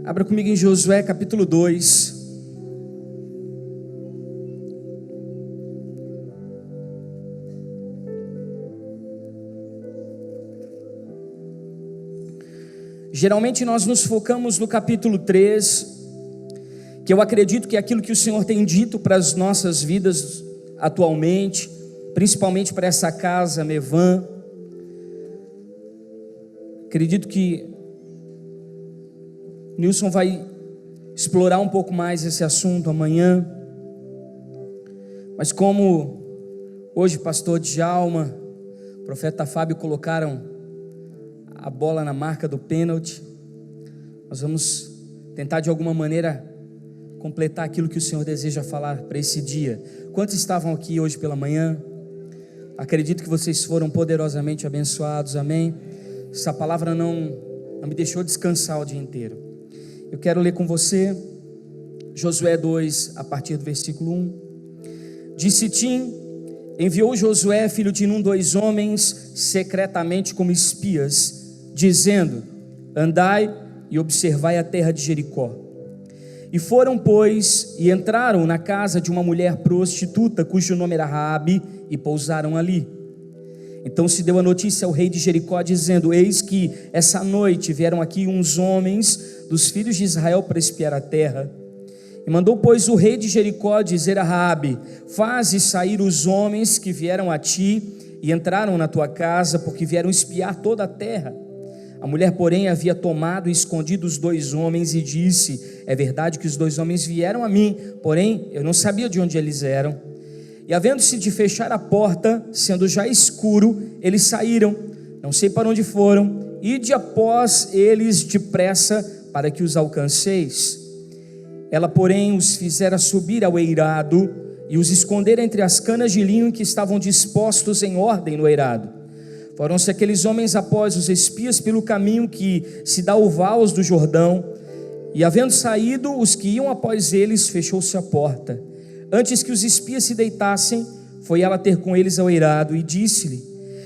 Abra comigo em Josué capítulo 2. Geralmente nós nos focamos no capítulo 3, que eu acredito que é aquilo que o Senhor tem dito para as nossas vidas atualmente, principalmente para essa casa Mevan. Acredito que Nilson vai explorar um pouco mais esse assunto amanhã, mas como hoje pastor Djalma, profeta Fábio colocaram a bola na marca do pênalti, nós vamos tentar de alguma maneira completar aquilo que o Senhor deseja falar para esse dia. Quantos estavam aqui hoje pela manhã? Acredito que vocês foram poderosamente abençoados, amém? Essa palavra não me deixou descansar o dia inteiro. Eu quero ler com você Josué 2, a partir do versículo 1. De Sitim enviou Josué, filho de Nun, 2 homens secretamente como espias, dizendo: andai e observai a terra de Jericó. E foram, pois, e entraram na casa de uma mulher prostituta, cujo nome era Raabe, e pousaram ali. Então se deu a notícia ao rei de Jericó, dizendo: eis que essa noite vieram aqui uns homens dos filhos de Israel para espiar a terra. E mandou, pois, o rei de Jericó dizer a Raabe: faze sair os homens que vieram a ti e entraram na tua casa, porque vieram espiar toda a terra. A mulher, porém, havia tomado e escondido os 2 homens e disse: é verdade que os 2 homens vieram a mim, porém eu não sabia de onde eles eram. E havendo-se de fechar a porta, sendo já escuro, eles saíram, não sei para onde foram, ide após eles depressa, para que os alcanceis. Ela, porém, os fizera subir ao eirado e os escondera entre as canas de linho que estavam dispostos em ordem no eirado. Foram-se aqueles homens após os espias pelo caminho que se dá ao vales do Jordão, e havendo saído os que iam após eles, fechou-se a porta. Antes que os espias se deitassem, foi ela ter com eles ao eirado e disse-lhe: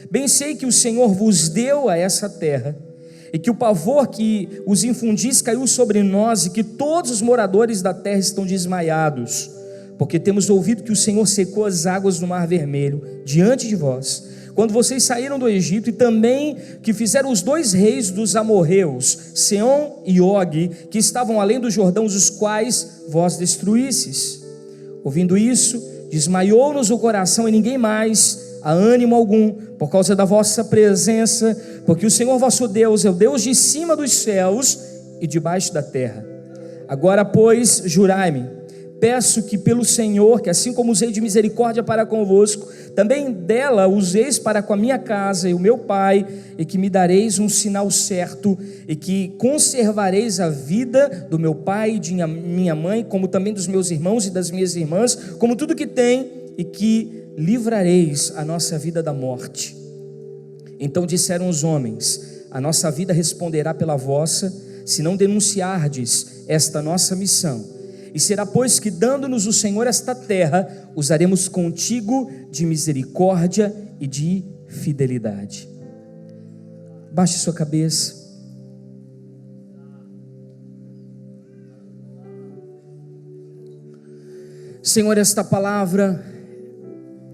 bem sei que o Senhor vos deu a essa terra, e que o pavor que os infundis caiu sobre nós, e que todos os moradores da terra estão desmaiados, porque temos ouvido que o Senhor secou as águas do Mar Vermelho diante de vós, quando vocês saíram do Egito, e também que fizeram os 2 reis dos amorreus, Seom e Og, que estavam além do Jordão, os quais vós destruísseis. Ouvindo isso, desmaiou-nos o coração, e ninguém mais há ânimo algum, por causa da vossa presença, porque o Senhor vosso Deus é o Deus de cima dos céus e debaixo da terra. Agora, pois, jurai-me, peço que pelo Senhor, que assim como usei de misericórdia para convosco, também dela useis para com a minha casa e o meu pai, e que me dareis um sinal certo, e que conservareis a vida do meu pai e de minha mãe, como também dos meus irmãos e das minhas irmãs, como tudo que tem, e que livrareis a nossa vida da morte. Então disseram os homens: a nossa vida responderá pela vossa, se não denunciardes esta nossa missão. E será, pois, que dando-nos o Senhor esta terra, usaremos contigo de misericórdia e de fidelidade. Baixe sua cabeça. Senhor, esta palavra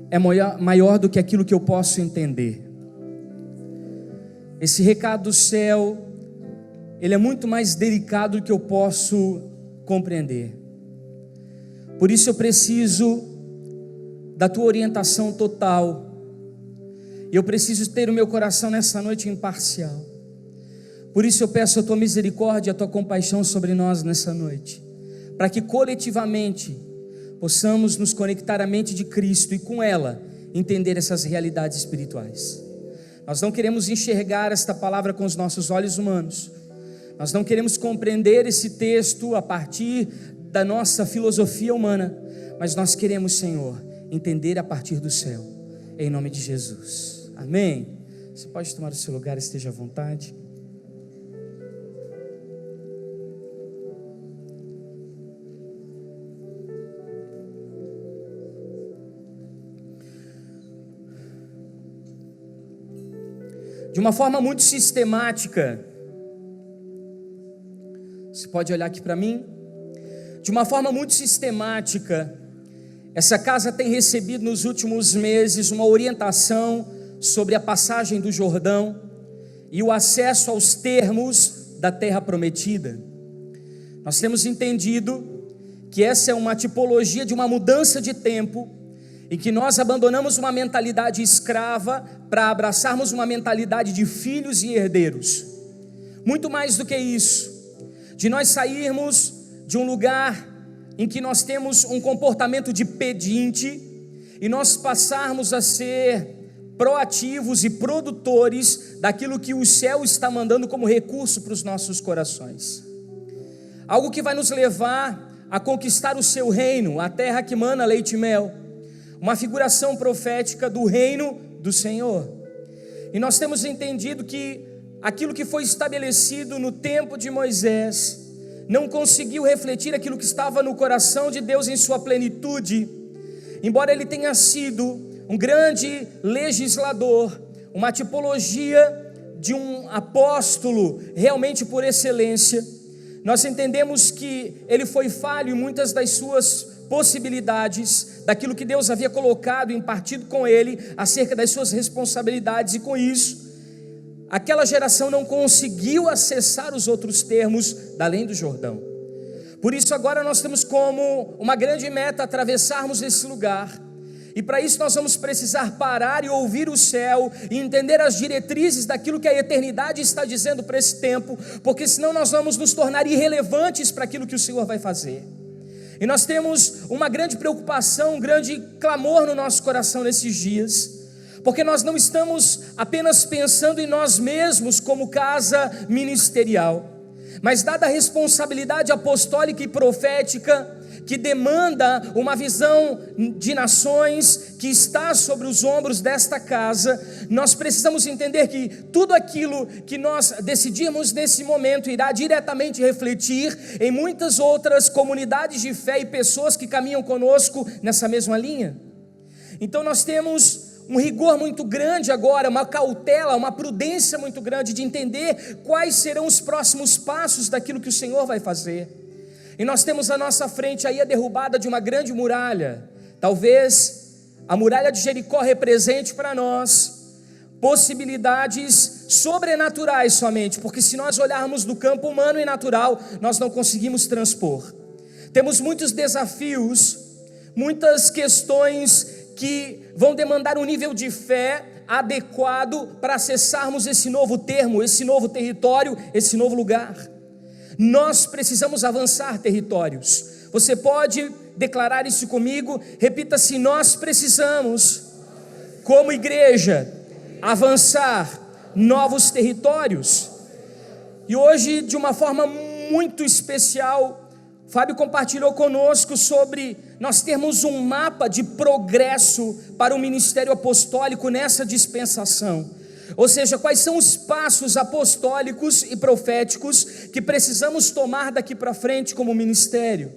é maior do que aquilo que eu posso entender. Esse recado do céu, ele é muito mais delicado do que eu posso compreender. Por isso eu preciso da tua orientação total. E eu preciso ter o meu coração nessa noite imparcial. Por isso eu peço a tua misericórdia, a tua compaixão sobre nós nessa noite, para que coletivamente possamos nos conectar à mente de Cristo e com ela entender essas realidades espirituais. Nós não queremos enxergar esta palavra com os nossos olhos humanos. Nós não queremos compreender esse texto a partir da nossa filosofia humana, mas nós queremos, Senhor, entender a partir do céu, em nome de Jesus, amém? Você pode tomar o seu lugar, esteja à vontade. De uma forma muito sistemática, Você pode olhar aqui para mim? De uma forma muito sistemática, essa casa tem recebido nos últimos meses uma orientação sobre a passagem do Jordão e o acesso aos termos da terra prometida. Nós temos entendido que essa é uma tipologia de uma mudança de tempo, em que nós abandonamos uma mentalidade escrava para abraçarmos uma mentalidade de filhos e herdeiros. Muito mais do que isso, de nós sairmos de um lugar em que nós temos um comportamento de pedinte e nós passarmos a ser proativos e produtores daquilo que o céu está mandando como recurso para os nossos corações. Algo que vai nos levar a conquistar o seu reino, a terra que mana leite e mel, uma figuração profética do reino do Senhor. E nós temos entendido que aquilo que foi estabelecido no tempo de Moisés não conseguiu refletir aquilo que estava no coração de Deus em sua plenitude, embora ele tenha sido um grande legislador, uma tipologia de um apóstolo realmente por excelência. Nós entendemos que ele foi falho em muitas das suas possibilidades, daquilo que Deus havia colocado, impartido com ele, acerca das suas responsabilidades, e com isso, aquela geração não conseguiu acessar os outros termos da além do Jordão. Por isso agora nós temos como uma grande meta atravessarmos esse lugar, e para isso nós vamos precisar parar e ouvir o céu, e entender as diretrizes daquilo que a eternidade está dizendo para esse tempo, porque senão nós vamos nos tornar irrelevantes para aquilo que o Senhor vai fazer. E nós temos uma grande preocupação, um grande clamor no nosso coração nesses dias, porque nós não estamos apenas pensando em nós mesmos como casa ministerial, mas dada a responsabilidade apostólica e profética que demanda uma visão de nações que está sobre os ombros desta casa, nós precisamos entender que tudo aquilo que nós decidimos nesse momento irá diretamente refletir em muitas outras comunidades de fé e pessoas que caminham conosco nessa mesma linha. Então nós temos um rigor muito grande agora, uma cautela, uma prudência muito grande de entender quais serão os próximos passos daquilo que o Senhor vai fazer. E nós temos à nossa frente aí a derrubada de uma grande muralha. Talvez a muralha de Jericó represente para nós possibilidades sobrenaturais somente, porque se nós olharmos do campo humano e natural, nós não conseguimos transpor. Temos muitos desafios, muitas questões que vão demandar um nível de fé adequado para acessarmos esse novo termo, esse novo território, esse novo lugar. Nós precisamos avançar territórios. Você pode declarar isso comigo? Repita assim: nós precisamos, como igreja, avançar novos territórios. E hoje, de uma forma muito especial, Fábio compartilhou conosco sobre nós termos um mapa de progresso para o ministério apostólico nessa dispensação. Ou seja, quais são os passos apostólicos e proféticos que precisamos tomar daqui para frente como ministério.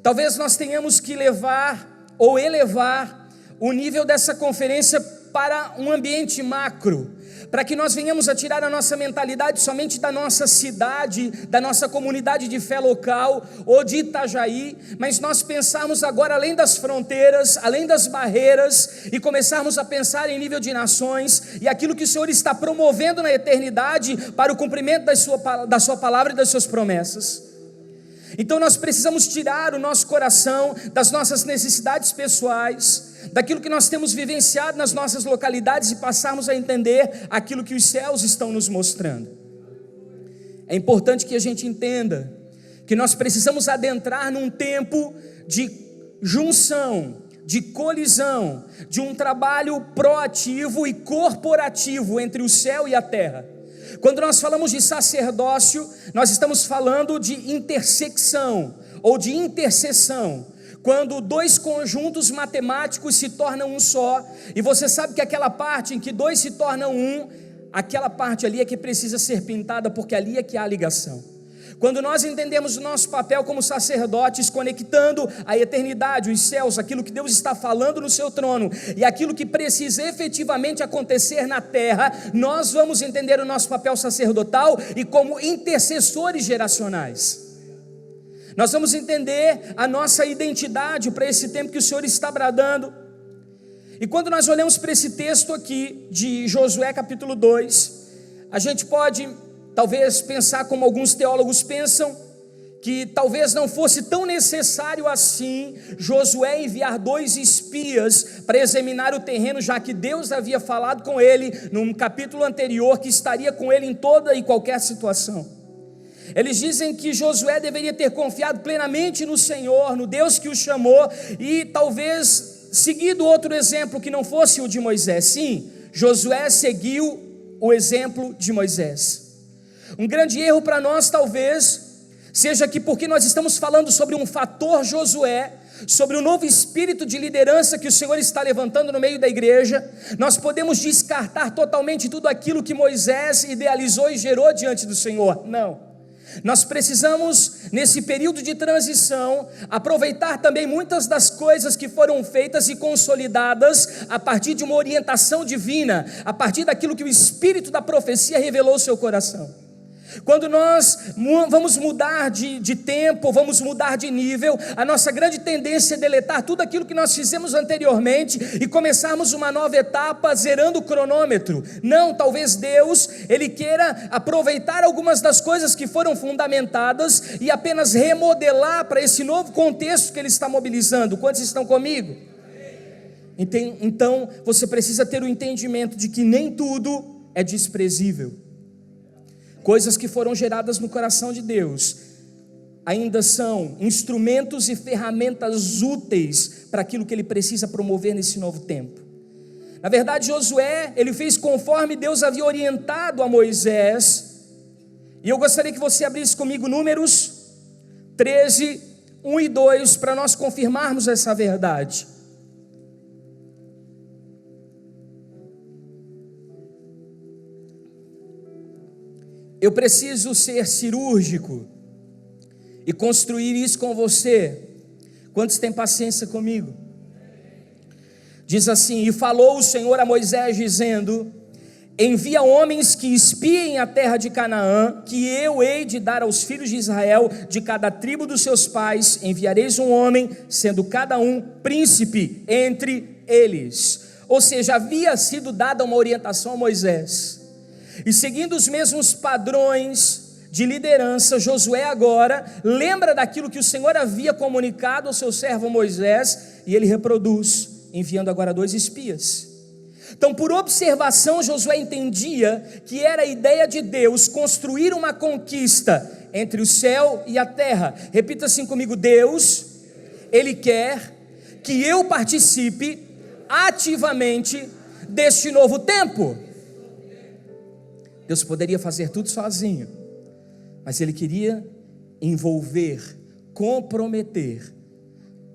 Talvez nós tenhamos que levar ou elevar o nível dessa conferência para um ambiente macro, para que nós venhamos a tirar a nossa mentalidade somente da nossa cidade, da nossa comunidade de fé local ou de Itajaí, mas nós pensarmos agora além das fronteiras, além das barreiras, e começarmos a pensar em nível de nações e aquilo que o Senhor está promovendo na eternidade para o cumprimento da sua palavra e das suas promessas. Então nós precisamos tirar o nosso coração das nossas necessidades pessoais, daquilo que nós temos vivenciado nas nossas localidades, e passarmos a entender aquilo que os céus estão nos mostrando. É importante que a gente entenda que nós precisamos adentrar num tempo de junção, de colisão, de um trabalho proativo e corporativo entre o céu e a terra. Quando nós falamos de sacerdócio, nós estamos falando de intersecção ou de intercessão. Quando dois conjuntos matemáticos se tornam um só, e você sabe que aquela parte em que dois se tornam um, aquela parte ali é que precisa ser pintada, porque ali é que há ligação. Quando nós entendemos o nosso papel como sacerdotes, conectando a eternidade, os céus, aquilo que Deus está falando no seu trono e aquilo que precisa efetivamente acontecer na terra, nós vamos entender o nosso papel sacerdotal e como intercessores geracionais. Nós vamos entender a nossa identidade para esse tempo que o Senhor está bradando. E quando nós olhamos para esse texto aqui de Josué capítulo 2, a gente pode talvez pensar como alguns teólogos pensam, que talvez não fosse tão necessário assim Josué enviar 2 espias para examinar o terreno, já que Deus havia falado com ele num capítulo anterior que estaria com ele em toda e qualquer situação. Eles dizem que Josué deveria ter confiado plenamente no Senhor, no Deus que o chamou, e talvez seguido outro exemplo que não fosse o de Moisés. Sim, Josué seguiu o exemplo de Moisés. Um grande erro para nós talvez seja que, porque nós estamos falando sobre um fator Josué, sobre o novo espírito de liderança que o Senhor está levantando no meio da igreja, nós podemos descartar totalmente tudo aquilo que Moisés idealizou e gerou diante do Senhor. Não. Nós precisamos, nesse período de transição, aproveitar também muitas das coisas que foram feitas e consolidadas a partir de uma orientação divina, a partir daquilo que o Espírito da profecia revelou ao seu coração. Quando nós vamos mudar de tempo, vamos mudar de nível, a nossa grande tendência é deletar tudo aquilo que nós fizemos anteriormente e começarmos uma nova etapa zerando o cronômetro. Não, talvez Deus, Ele queira aproveitar algumas das coisas que foram fundamentadas e apenas remodelar para esse novo contexto que Ele está mobilizando. Quantos estão comigo? Então você precisa ter o entendimento de que nem tudo é desprezível. Coisas que foram geradas no coração de Deus ainda são instrumentos e ferramentas úteis para aquilo que Ele precisa promover nesse novo tempo. Na verdade, Josué, ele fez conforme Deus havia orientado a Moisés. E eu gostaria que você abrisse comigo Números 13, 1 e 2, para nós confirmarmos essa verdade. Eu preciso ser cirúrgico e construir isso com você. Quantos têm paciência comigo? Diz assim: e falou o Senhor a Moisés dizendo: envia homens que espiem a terra de Canaã, que eu hei de dar aos filhos de Israel, de cada tribo dos seus pais enviareis um homem, sendo cada um príncipe entre eles. Ou seja, havia sido dada uma orientação a Moisés. E seguindo os mesmos padrões de liderança, Josué agora lembra daquilo que o Senhor havia comunicado ao seu servo Moisés, e ele reproduz, enviando agora 2 espias. Então, por observação, Josué entendia que era a ideia de Deus construir uma conquista entre o céu e a terra. Repita assim comigo: Deus, Ele quer que eu participe ativamente deste novo tempo. Deus poderia fazer tudo sozinho, mas Ele queria envolver, comprometer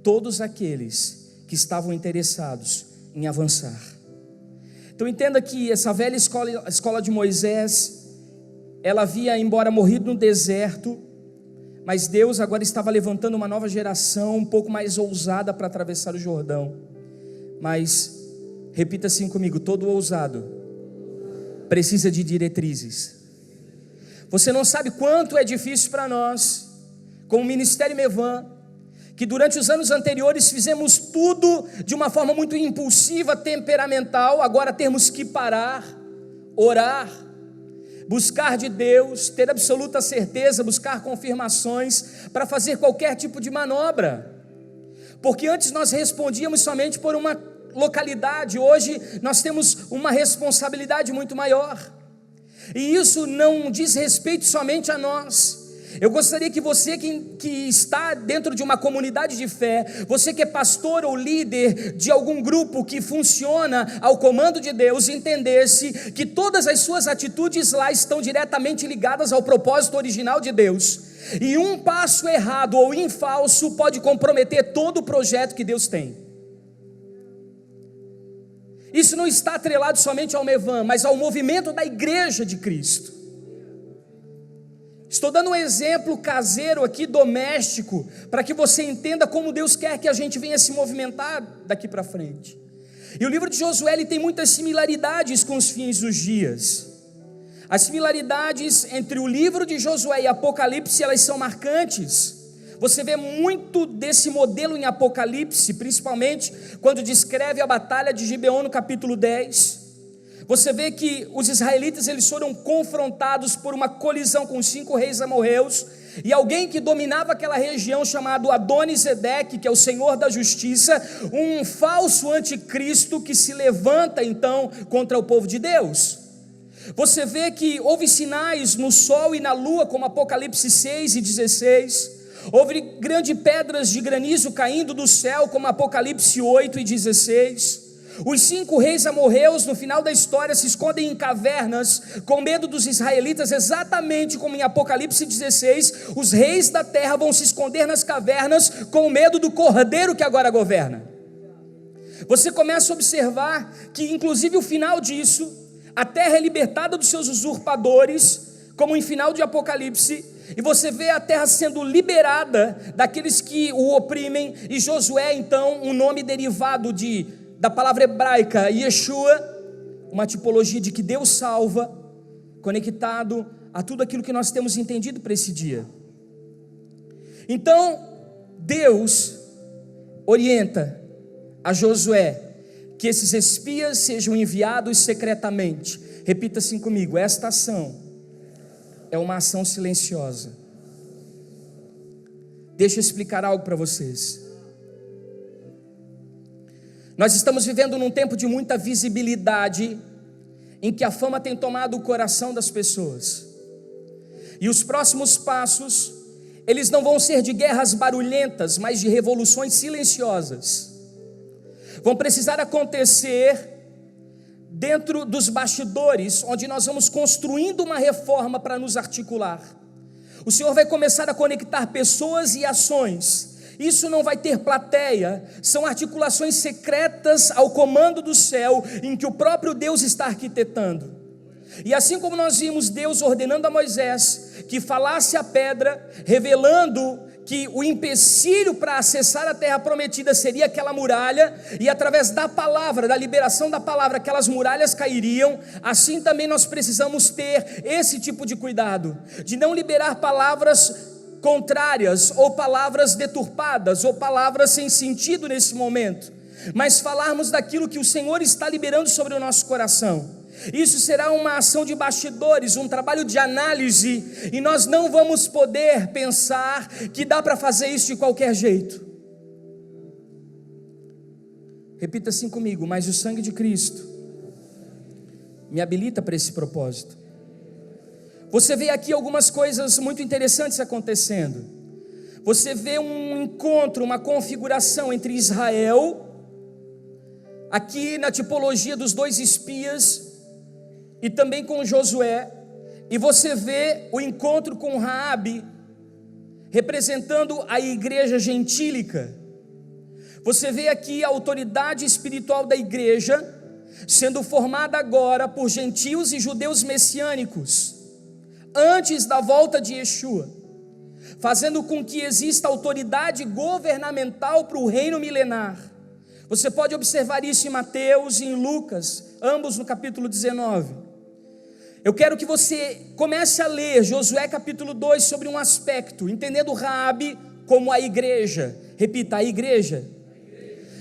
todos aqueles que estavam interessados em avançar. Então entenda que essa velha escola de Moisés, ela havia embora morrido no deserto, mas Deus agora estava levantando uma nova geração um pouco mais ousada para atravessar o Jordão. Mas repita assim comigo: todo ousado precisa de diretrizes. Você não sabe quanto é difícil para nós, como Ministério Mevan, que durante os anos anteriores fizemos tudo de uma forma muito impulsiva, temperamental. Agora temos que parar, orar, buscar de Deus, ter absoluta certeza, buscar confirmações para fazer qualquer tipo de manobra. Porque antes nós respondíamos somente por uma localidade, hoje nós temos uma responsabilidade muito maior, e isso não diz respeito somente a nós. Eu gostaria que você que está dentro de uma comunidade de fé, você que é pastor ou líder de algum grupo que funciona ao comando de Deus, entendesse que todas as suas atitudes lá estão diretamente ligadas ao propósito original de Deus, e um passo errado ou em falso pode comprometer todo o projeto que Deus tem. Isso não está atrelado somente ao Mevan, mas ao movimento da igreja de Cristo. Estou dando um exemplo caseiro aqui, doméstico, para que você entenda como Deus quer que a gente venha se movimentar daqui para frente. E o livro de Josué ele tem muitas similaridades com os fins dos dias. As similaridades entre o livro de Josué e Apocalipse, elas são marcantes. Você vê muito desse modelo em Apocalipse, principalmente quando descreve a batalha de Gibeon no capítulo 10. Você vê que os israelitas eles foram confrontados por uma colisão com os 5 reis amorreus, e alguém que dominava aquela região chamado Adoni-Zedeque, que é o Senhor da Justiça, um falso anticristo que se levanta então contra o povo de Deus. Você vê que houve sinais no sol e na lua, como Apocalipse 6 e 16, houve grandes pedras de granizo caindo do céu, como Apocalipse 8 e 16, os 5 reis amorreus no final da história se escondem em cavernas, com medo dos israelitas, exatamente como em Apocalipse 16, os reis da terra vão se esconder nas cavernas, com medo do cordeiro que agora governa. Você começa a observar que inclusive o final disso, a terra é libertada dos seus usurpadores, como em final de Apocalipse, e você vê a terra sendo liberada daqueles que o oprimem, e Josué então, um nome derivado da palavra hebraica Yeshua, uma tipologia de que Deus salva, conectado a tudo aquilo que nós temos entendido para esse dia. Então Deus orienta a Josué que esses espias sejam enviados secretamente. Repita assim comigo: esta ação é uma ação silenciosa. Deixa eu explicar algo para vocês. Nós estamos vivendo num tempo de muita visibilidade, em que a fama tem tomado o coração das pessoas, e os próximos passos, eles não vão ser de guerras barulhentas, mas de revoluções silenciosas. Vão precisar acontecer dentro dos bastidores, onde nós vamos construindo uma reforma para nos articular. O Senhor vai começar a conectar pessoas e ações. Isso não vai ter plateia, são articulações secretas ao comando do céu, em que o próprio Deus está arquitetando. E assim como nós vimos Deus ordenando a Moisés que falasse a pedra, revelando que o empecilho para acessar a terra prometida seria aquela muralha, e através da palavra, da liberação da palavra, aquelas muralhas cairiam, assim também nós precisamos ter esse tipo de cuidado, de não liberar palavras contrárias, ou palavras deturpadas, ou palavras sem sentido nesse momento, mas falarmos daquilo que o Senhor está liberando sobre o nosso coração. Isso será uma ação de bastidores, um trabalho de análise, e nós não vamos poder pensar que dá para fazer isso de qualquer jeito. Repita assim comigo: mas o sangue de Cristo me habilita para esse propósito. Você vê aqui algumas coisas muito interessantes acontecendo. Você vê um encontro, uma configuração entre Israel, aqui na tipologia dos 2 espias, e também com Josué, e você vê o encontro com Raabe, representando a igreja gentílica. Você vê aqui a autoridade espiritual da igreja, sendo formada agora por gentios e judeus messiânicos, antes da volta de Yeshua, fazendo com que exista autoridade governamental para o reino milenar. Você pode observar isso em Mateus e em Lucas, ambos no capítulo 19. Eu quero que você comece a ler Josué capítulo 2 sobre um aspecto, entendendo Raabe como a igreja. Repita: a igreja.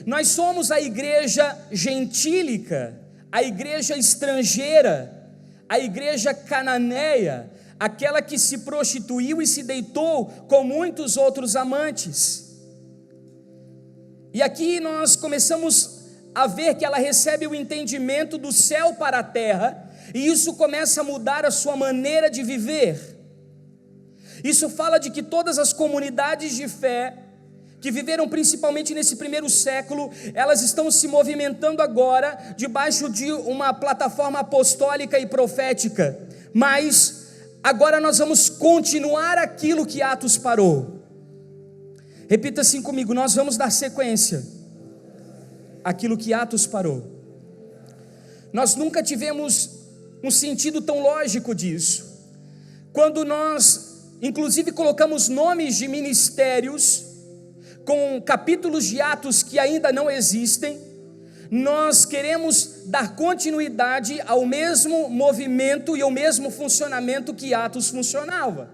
Nós somos a igreja gentílica, a igreja estrangeira, a igreja cananeia, aquela que se prostituiu e se deitou com muitos outros amantes. E aqui nós começamos a ver que ela recebe o entendimento do céu para a terra, e isso começa a mudar a sua maneira de viver. Isso fala de que todas as comunidades de fé, que viveram principalmente nesse primeiro século, elas estão se movimentando agora, debaixo de uma plataforma apostólica e profética, mas agora nós vamos continuar aquilo que Atos parou. Repita assim comigo: nós vamos dar sequência àquilo que Atos parou. Nós nunca tivemos um sentido tão lógico disso. Quando nós inclusive colocamos nomes de ministérios com capítulos de Atos que ainda não existem. Nós queremos dar continuidade ao mesmo movimento e ao mesmo funcionamento que Atos funcionava.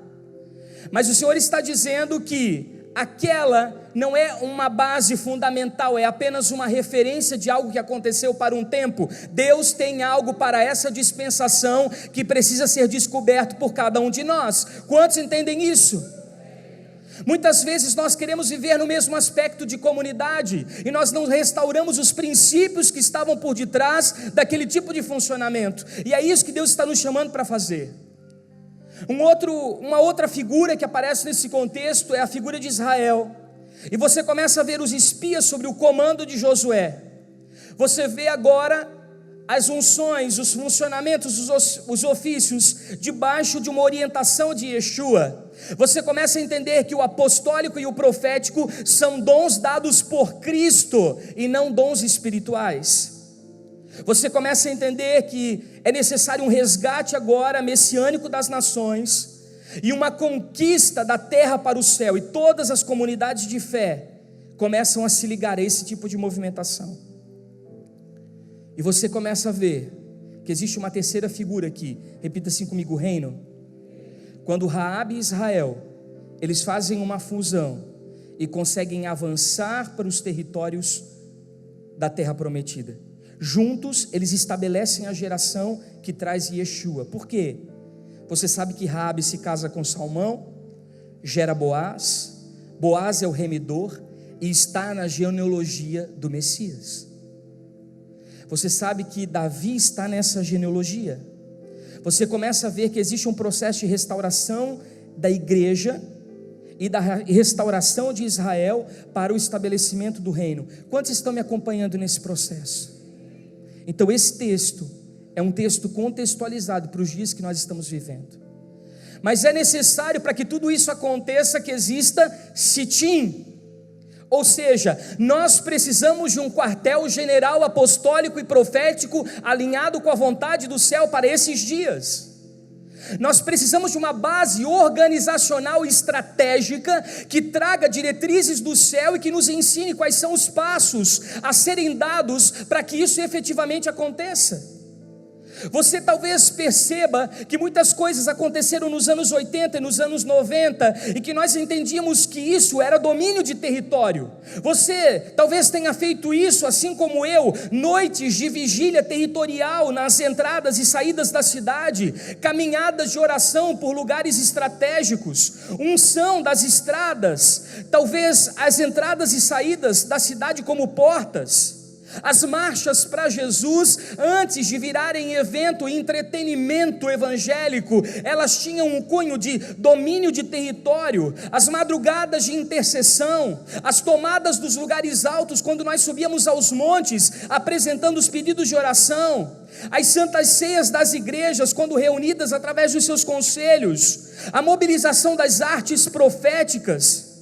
Mas o Senhor está dizendo que aquela não é uma base fundamental, é apenas uma referência de algo que aconteceu para um tempo. Deus tem algo para essa dispensação que precisa ser descoberto por cada um de nós. Quantos entendem isso? Muitas vezes nós queremos viver no mesmo aspecto de comunidade e nós não restauramos os princípios que estavam por detrás daquele tipo de funcionamento, e é isso que Deus está nos chamando para fazer. Uma outra figura que aparece nesse contexto é a figura de Israel, e você começa a ver os espias sobre o comando de Josué. Você vê agora as unções, os funcionamentos, os ofícios debaixo de uma orientação de Yeshua. Você começa a entender que o apostólico e o profético são dons dados por Cristo e não dons espirituais. Você começa a entender que é necessário um resgate agora messiânico das nações e uma conquista da terra para o céu, e todas as comunidades de fé começam a se ligar a esse tipo de movimentação. E você começa a ver que existe uma terceira figura aqui. Repita assim comigo: reino. Quando Raabe e Israel, eles fazem uma fusão e conseguem avançar para os territórios da terra prometida. Juntos eles estabelecem a geração que traz Yeshua. Por quê? Você sabe que Raabe se casa com Salmão, gera Boaz. Boaz é o remidor e está na genealogia do Messias. Você sabe que Davi está nessa genealogia. Você começa a ver que existe um processo de restauração da igreja e da restauração de Israel para o estabelecimento do reino. Quantos estão me acompanhando nesse processo? Então esse texto é um texto contextualizado para os dias que nós estamos vivendo. Mas é necessário, para que tudo isso aconteça, que exista Sitim. Ou seja, nós precisamos de um quartel-general apostólico e profético alinhado com a vontade do céu para esses dias. Nós precisamos de uma base organizacional e estratégica que traga diretrizes do céu e que nos ensine quais são os passos a serem dados para que isso efetivamente aconteça. Você talvez perceba que muitas coisas aconteceram nos anos 80 e nos anos 90 e que nós entendíamos que isso era domínio de território. Você talvez tenha feito isso, assim como eu, noites de vigília territorial nas entradas e saídas da cidade, caminhadas de oração por lugares estratégicos, unção das estradas, talvez as entradas e saídas da cidade como portas. As marchas para Jesus, antes de virarem evento e entretenimento evangélico, elas tinham um cunho de domínio de território. As madrugadas de intercessão, as tomadas dos lugares altos, quando nós subíamos aos montes, apresentando os pedidos de oração, as santas ceias das igrejas, quando reunidas através dos seus conselhos, a mobilização das artes proféticas,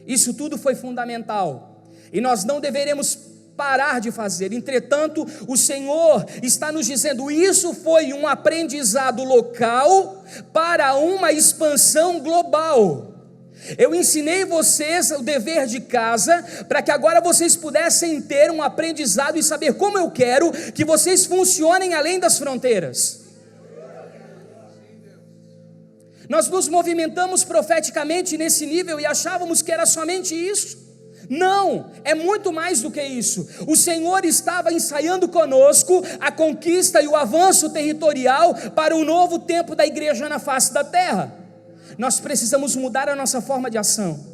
isso tudo foi fundamental, e nós não deveremos parar de fazer. Entretanto, o Senhor está nos dizendo: isso foi um aprendizado local para uma expansão global. Eu ensinei vocês o dever de casa para que agora vocês pudessem ter um aprendizado e saber como eu quero que vocês funcionem além das fronteiras. Nós nos movimentamos profeticamente nesse nível e achávamos que era somente isso. Não, é muito mais do que isso. O Senhor estava ensaiando conosco a conquista e o avanço territorial para um novo tempo da igreja na face da terra. Nós precisamos mudar a nossa forma de ação,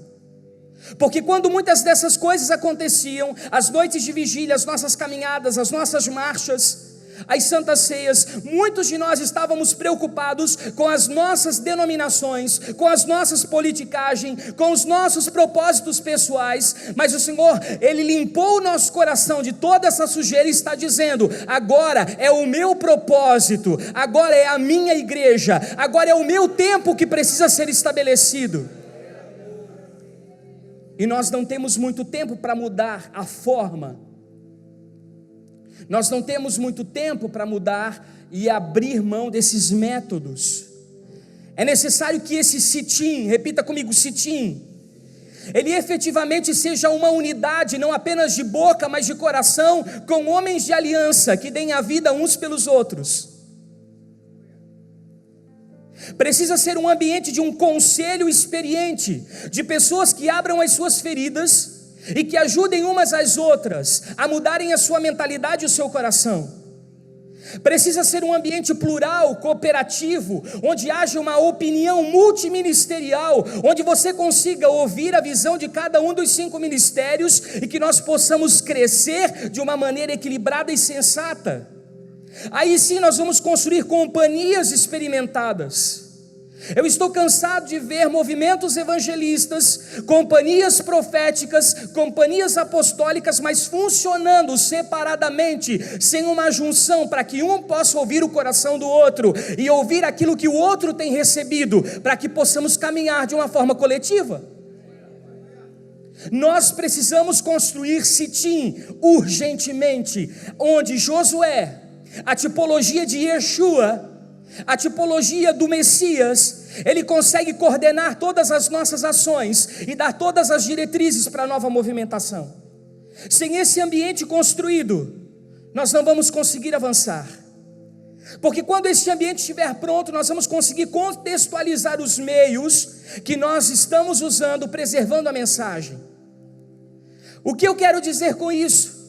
porque quando muitas dessas coisas aconteciam, as noites de vigília, as nossas caminhadas, as nossas marchas, as santas ceias, muitos de nós estávamos preocupados com as nossas denominações, com as nossas politicagens, com os nossos propósitos pessoais, mas o Senhor, Ele limpou o nosso coração de toda essa sujeira e está dizendo: agora é o meu propósito, agora é a minha igreja, agora é o meu tempo que precisa ser estabelecido. E nós não temos muito tempo para mudar a forma. Nós não temos muito tempo para mudar e abrir mão desses métodos. É necessário que esse sitim, repita comigo, sitim, ele efetivamente seja uma unidade, não apenas de boca, mas de coração, com homens de aliança, que deem a vida uns pelos outros. Precisa ser um ambiente de um conselho experiente, de pessoas que abram as suas feridas e que ajudem umas às outras a mudarem a sua mentalidade e o seu coração. Precisa ser um ambiente plural, cooperativo, onde haja uma opinião multiministerial, onde você consiga ouvir a visão de cada um dos 5 ministérios e que nós possamos crescer de uma maneira equilibrada e sensata. Aí sim nós vamos construir companhias experimentadas. Eu estou cansado de ver movimentos evangelistas, companhias proféticas, companhias apostólicas, mas funcionando separadamente, sem uma junção, para que um possa ouvir o coração do outro e ouvir aquilo que o outro tem recebido, para que possamos caminhar de uma forma coletiva. Nós precisamos construir sitim urgentemente, onde Josué, a tipologia de Yeshua, a tipologia do Messias, ele consegue coordenar todas as nossas ações e dar todas as diretrizes para a nova movimentação. Sem esse ambiente construído, nós não vamos conseguir avançar, porque quando esse ambiente estiver pronto, nós vamos conseguir contextualizar os meios que nós estamos usando, preservando a mensagem. O que eu quero dizer com isso?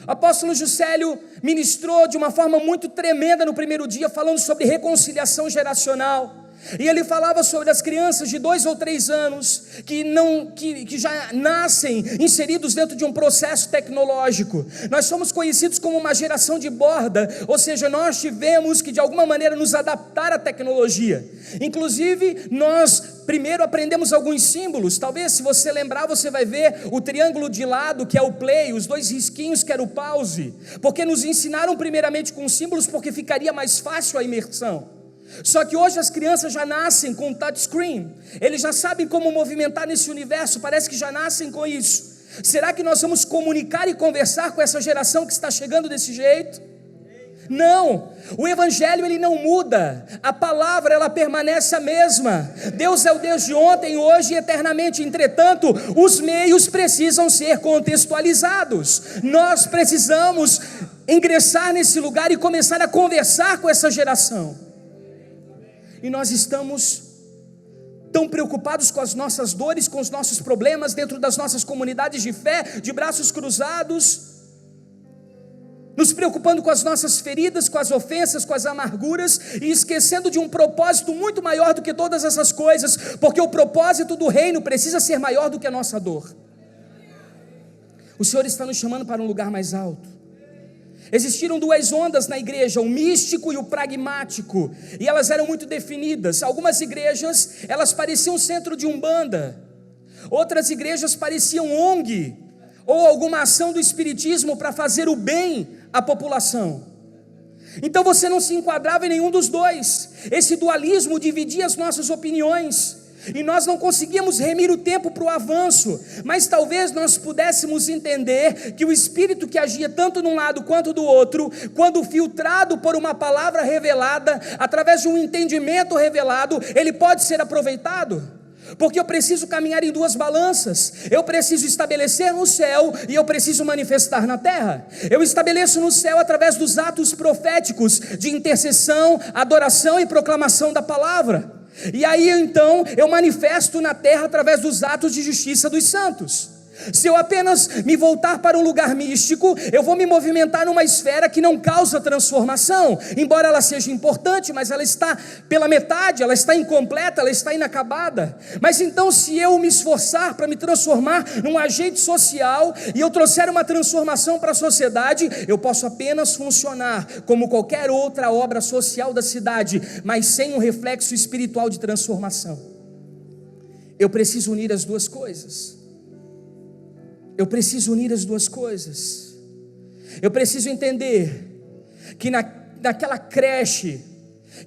O apóstolo Juscelio ministrou de uma forma muito tremenda no primeiro dia, falando sobre reconciliação geracional. E ele falava sobre as crianças de 2 ou 3 anos que já nascem inseridos dentro de um processo tecnológico. Nós somos conhecidos como uma geração de borda, ou seja, nós tivemos que de alguma maneira nos adaptar à tecnologia. Inclusive, nós primeiro aprendemos alguns símbolos. Talvez, se você lembrar, você vai ver o triângulo de lado, que é o play, os 2 risquinhos, que era o pause, porque nos ensinaram primeiramente com símbolos, porque ficaria mais fácil a imersão. Só que hoje as crianças já nascem com touchscreen, eles já sabem como movimentar nesse universo, parece que já nascem com isso. Será que nós vamos comunicar e conversar com essa geração que está chegando desse jeito? Não, o evangelho ele não muda, a palavra ela permanece a mesma. Deus é o Deus de ontem, hoje e eternamente. Entretanto, os meios precisam ser contextualizados. Nós precisamos ingressar nesse lugar e começar a conversar com essa geração. E nós estamos tão preocupados com as nossas dores, com os nossos problemas dentro das nossas comunidades de fé, de braços cruzados, nos preocupando com as nossas feridas, com as ofensas, com as amarguras, e esquecendo de um propósito muito maior do que todas essas coisas, porque o propósito do reino precisa ser maior do que a nossa dor. O Senhor está nos chamando para um lugar mais alto. Existiram 2 ondas na igreja, o místico e o pragmático, e elas eram muito definidas. Algumas igrejas, elas pareciam centro de umbanda, outras igrejas pareciam ONG, ou alguma ação do espiritismo para fazer o bem à população. Então você não se enquadrava em nenhum dos dois. Esse dualismo dividia as nossas opiniões, e nós não conseguíamos remir o tempo para o avanço, mas talvez nós pudéssemos entender que o Espírito que agia tanto de um lado quanto do outro, quando filtrado por uma palavra revelada, através de um entendimento revelado, ele pode ser aproveitado. Porque eu preciso caminhar em 2 balanças, eu preciso estabelecer no céu e eu preciso manifestar na terra. Eu estabeleço no céu através dos atos proféticos de intercessão, adoração e proclamação da palavra. E aí então eu manifesto na terra através dos atos de justiça dos santos. Se eu apenas me voltar para um lugar místico, eu vou me movimentar numa esfera que não causa transformação, embora ela seja importante, mas ela está pela metade, ela está incompleta, ela está inacabada. Mas então, se eu me esforçar para me transformar num agente social, e eu trouxer uma transformação para a sociedade, eu posso apenas funcionar como qualquer outra obra social da cidade, mas sem um reflexo espiritual de transformação. Eu preciso unir as 2 coisas. Eu preciso unir as 2 coisas. Eu preciso entender que naquela creche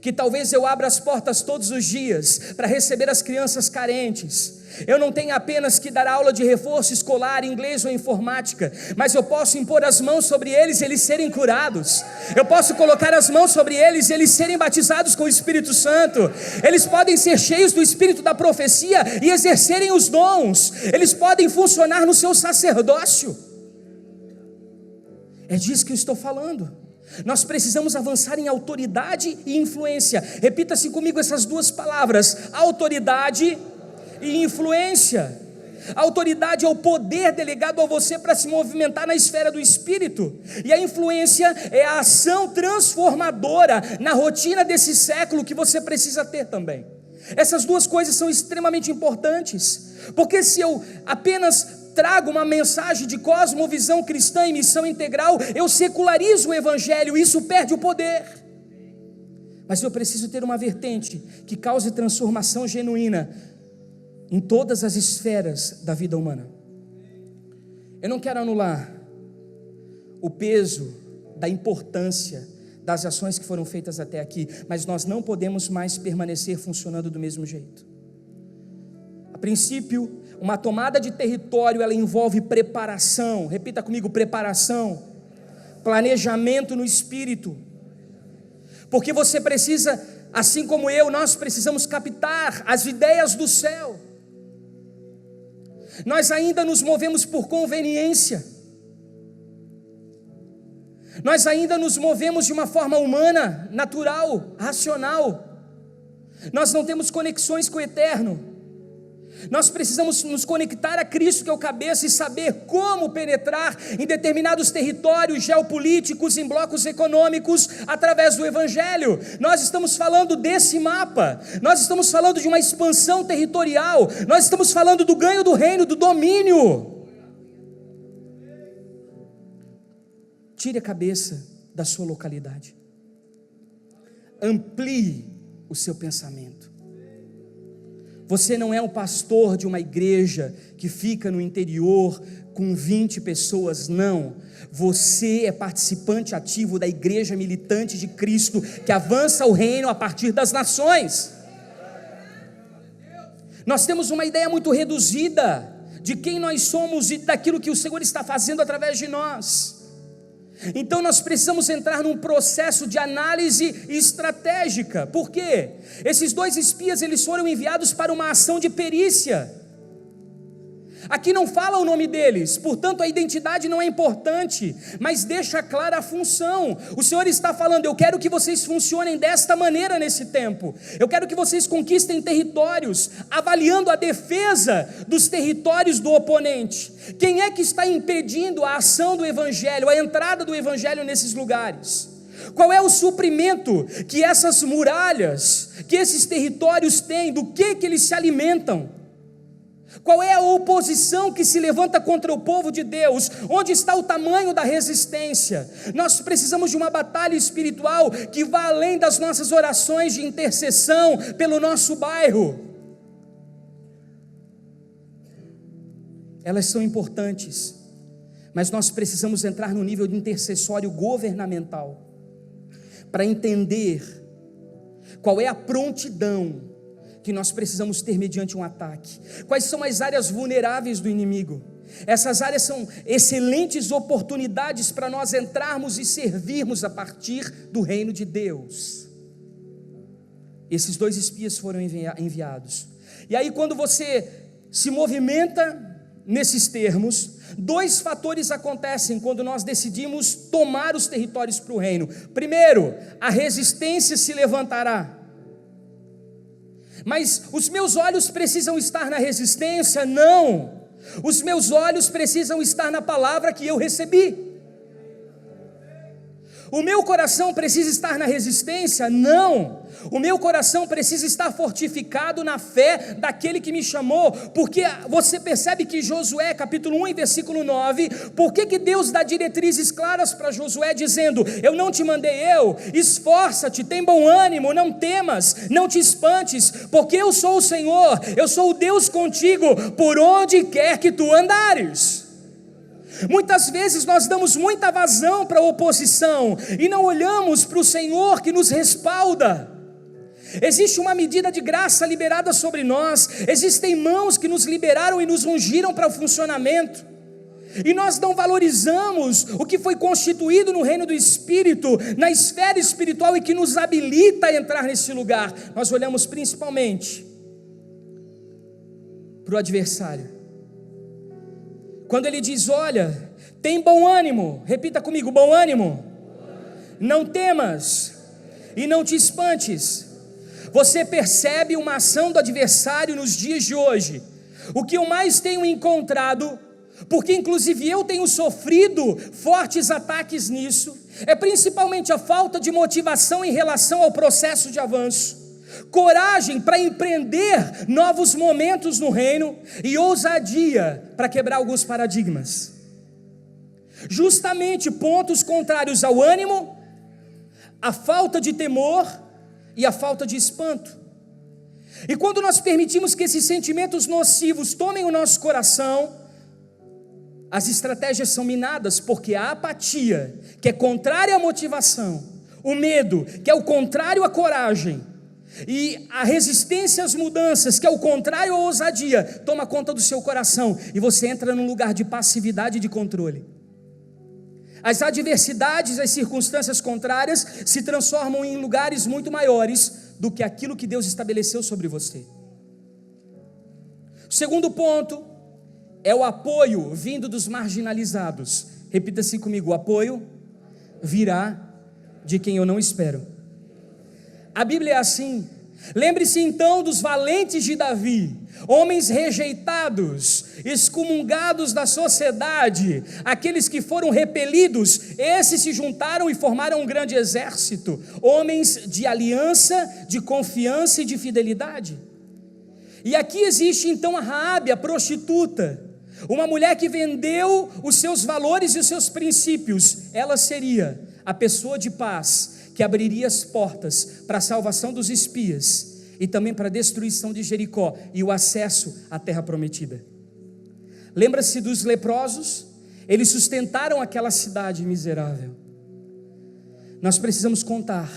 que talvez eu abra as portas todos os dias para receber as crianças carentes. Eu não tenho apenas que dar aula de reforço escolar, inglês ou informática, mas eu posso impor as mãos sobre eles e eles serem curados. Eu posso colocar as mãos sobre eles e eles serem batizados com o Espírito Santo. Eles podem ser cheios do Espírito da profecia e exercerem os dons. Eles podem funcionar no seu sacerdócio. É disso que eu estou falando. Nós precisamos avançar em autoridade e influência. Repita-se comigo essas duas palavras: autoridade e influência. A autoridade é o poder delegado a você para se movimentar na esfera do Espírito, e a influência é a ação transformadora na rotina desse século que você precisa ter também. Essas duas coisas são extremamente importantes, porque se eu apenas trago uma mensagem de cosmovisão cristã e missão integral, eu secularizo o Evangelho e isso perde o poder. Mas eu preciso ter uma vertente que cause transformação genuína em todas as esferas da vida humana. Eu não quero anular o peso da importância das ações que foram feitas até aqui, mas nós não podemos mais permanecer funcionando do mesmo jeito. A princípio, uma tomada de território, ela envolve preparação. Repita comigo: preparação, planejamento no Espírito, porque você precisa, assim como eu, nós precisamos captar as ideias do céu. Nós ainda nos movemos por conveniência, nós ainda nos movemos de uma forma humana, natural, racional. Nós não temos conexões com o eterno. Nós precisamos nos conectar a Cristo, que é o cabeça, e saber como penetrar em determinados territórios geopolíticos, em blocos econômicos, através do Evangelho. Nós estamos falando desse mapa, nós estamos falando de uma expansão territorial, nós estamos falando do ganho do reino, do domínio. Tire a cabeça da sua localidade, amplie o seu pensamento. Você não é um pastor de uma igreja que fica no interior com 20 pessoas, não. Você é participante ativo da igreja militante de Cristo, que avança o reino a partir das nações. Nós temos uma ideia muito reduzida de quem nós somos e daquilo que o Senhor está fazendo através de nós. Então nós precisamos entrar num processo de análise estratégica. Por quê? Esses 2 espias, eles foram enviados para uma ação de perícia. Aqui não fala o nome deles, portanto a identidade não é importante, mas deixa clara a função. O Senhor está falando: eu quero que vocês funcionem desta maneira nesse tempo. Eu quero que vocês conquistem territórios, avaliando a defesa dos territórios do oponente. Quem é que está impedindo a ação do Evangelho, a entrada do Evangelho nesses lugares? Qual é o suprimento que essas muralhas, que esses territórios têm? Do que eles se alimentam? Qual é a oposição que se levanta contra o povo de Deus? Onde está o tamanho da resistência? Nós precisamos de uma batalha espiritual que vá além das nossas orações de intercessão pelo nosso bairro. Elas são importantes, mas nós precisamos entrar no nível de intercessório governamental para entender qual é a prontidão que nós precisamos ter mediante um ataque. Quais são as áreas vulneráveis do inimigo? Essas áreas são excelentes oportunidades para nós entrarmos e servirmos a partir do reino de Deus. Esses 2 espias foram enviados. E aí, quando você se movimenta nesses termos, 2 fatores acontecem quando nós decidimos tomar os territórios para o reino. Primeiro, a resistência se levantará. Mas os meus olhos precisam estar na resistência? Não. Os meus olhos precisam estar na palavra que eu recebi. O meu coração precisa estar na resistência? Não. O meu coração precisa estar fortificado na fé daquele que me chamou, porque você percebe que Josué, capítulo 1 e versículo 9, por que Deus dá diretrizes claras para Josué, dizendo: eu não te mandei eu, esforça-te, tem bom ânimo, não temas, não te espantes, porque eu sou o Senhor, eu sou o Deus contigo, por onde quer que tu andares. Muitas vezes nós damos muita vazão para a oposição e não olhamos para o Senhor que nos respalda. Existe uma medida de graça liberada sobre nós, existem mãos que nos liberaram e nos ungiram para o funcionamento, e nós não valorizamos o que foi constituído no reino do Espírito, na esfera espiritual, e que nos habilita a entrar nesse lugar. Nós olhamos principalmente para o adversário. Quando ele diz: olha, tem bom ânimo, repita comigo: bom ânimo, não temas e não te espantes. Você percebe uma ação do adversário nos dias de hoje. O que eu mais tenho encontrado, porque inclusive eu tenho sofrido fortes ataques nisso, é principalmente a falta de motivação em relação ao processo de avanço, coragem para empreender novos momentos no reino e ousadia para quebrar alguns paradigmas. Justamente pontos contrários ao ânimo, a falta de temor e a falta de espanto. E quando nós permitimos que esses sentimentos nocivos tomem o nosso coração, as estratégias são minadas, porque a apatia, que é contrária à motivação, o medo, que é o contrário à coragem, e a resistência às mudanças, que é o contrário à ousadia, toma conta do seu coração, e você entra num lugar de passividade e de controle. As adversidades, as circunstâncias contrárias se transformam em lugares muito maiores do que aquilo que Deus estabeleceu sobre você. O segundo ponto é o apoio vindo dos marginalizados. Repita assim comigo: o apoio virá de quem eu não espero. A Bíblia é assim. Lembre-se então dos valentes de Davi, homens rejeitados, excomungados da sociedade, aqueles que foram repelidos, esses se juntaram e formaram um grande exército, homens de aliança, de confiança e de fidelidade. E aqui existe então a Raabe, a prostituta, uma mulher que vendeu os seus valores e os seus princípios. Ela seria a pessoa de paz, que abriria as portas para a salvação dos espias e também para a destruição de Jericó e o acesso à terra prometida. Lembra-se dos leprosos? Eles sustentaram aquela cidade miserável. Nós precisamos contar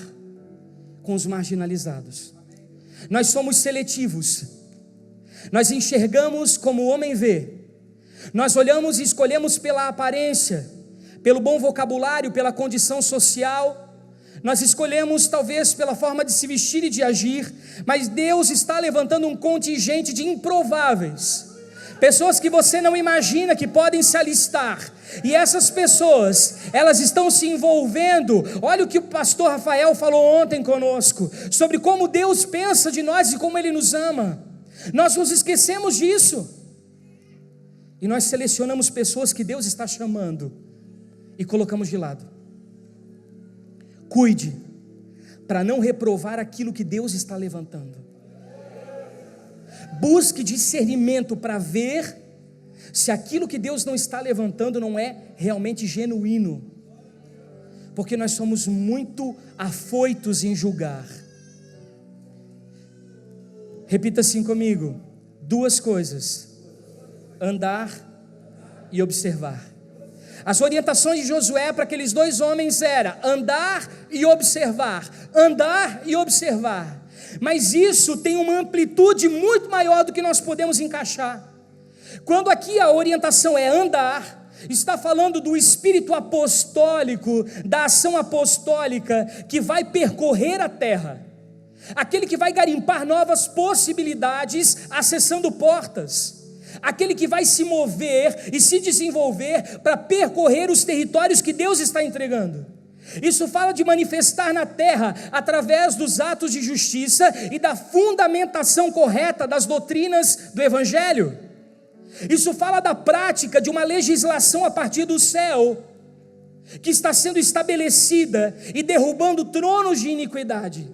com os marginalizados. Nós somos seletivos. Nós enxergamos como o homem vê. Nós olhamos e escolhemos pela aparência, pelo bom vocabulário, pela condição social. Nós escolhemos talvez pela forma de se vestir e de agir, mas Deus está levantando um contingente de improváveis, pessoas que você não imagina que podem se alistar, e essas pessoas, elas estão se envolvendo. Olha o que o pastor Rafael falou ontem conosco, sobre como Deus pensa de nós e como Ele nos ama. Nós nos esquecemos disso, e nós selecionamos pessoas que Deus está chamando e colocamos de lado. Cuide, para não reprovar aquilo que Deus está levantando. Busque discernimento para ver se aquilo que Deus não está levantando não é realmente genuíno, porque nós somos muito afoitos em julgar. Repita assim comigo: duas coisas: andar e observar. As orientações de Josué para aqueles dois homens era andar e observar, andar e observar. Mas isso tem uma amplitude muito maior do que nós podemos encaixar. Quando aqui a orientação é andar, está falando do espírito apostólico, da ação apostólica que vai percorrer a terra, aquele que vai garimpar novas possibilidades, acessando portas, aquele que vai se mover e se desenvolver para percorrer os territórios que Deus está entregando. Isso fala de manifestar na terra através dos atos de justiça e da fundamentação correta das doutrinas do Evangelho. Isso fala da prática de uma legislação a partir do céu, que está sendo estabelecida e derrubando tronos de iniquidade.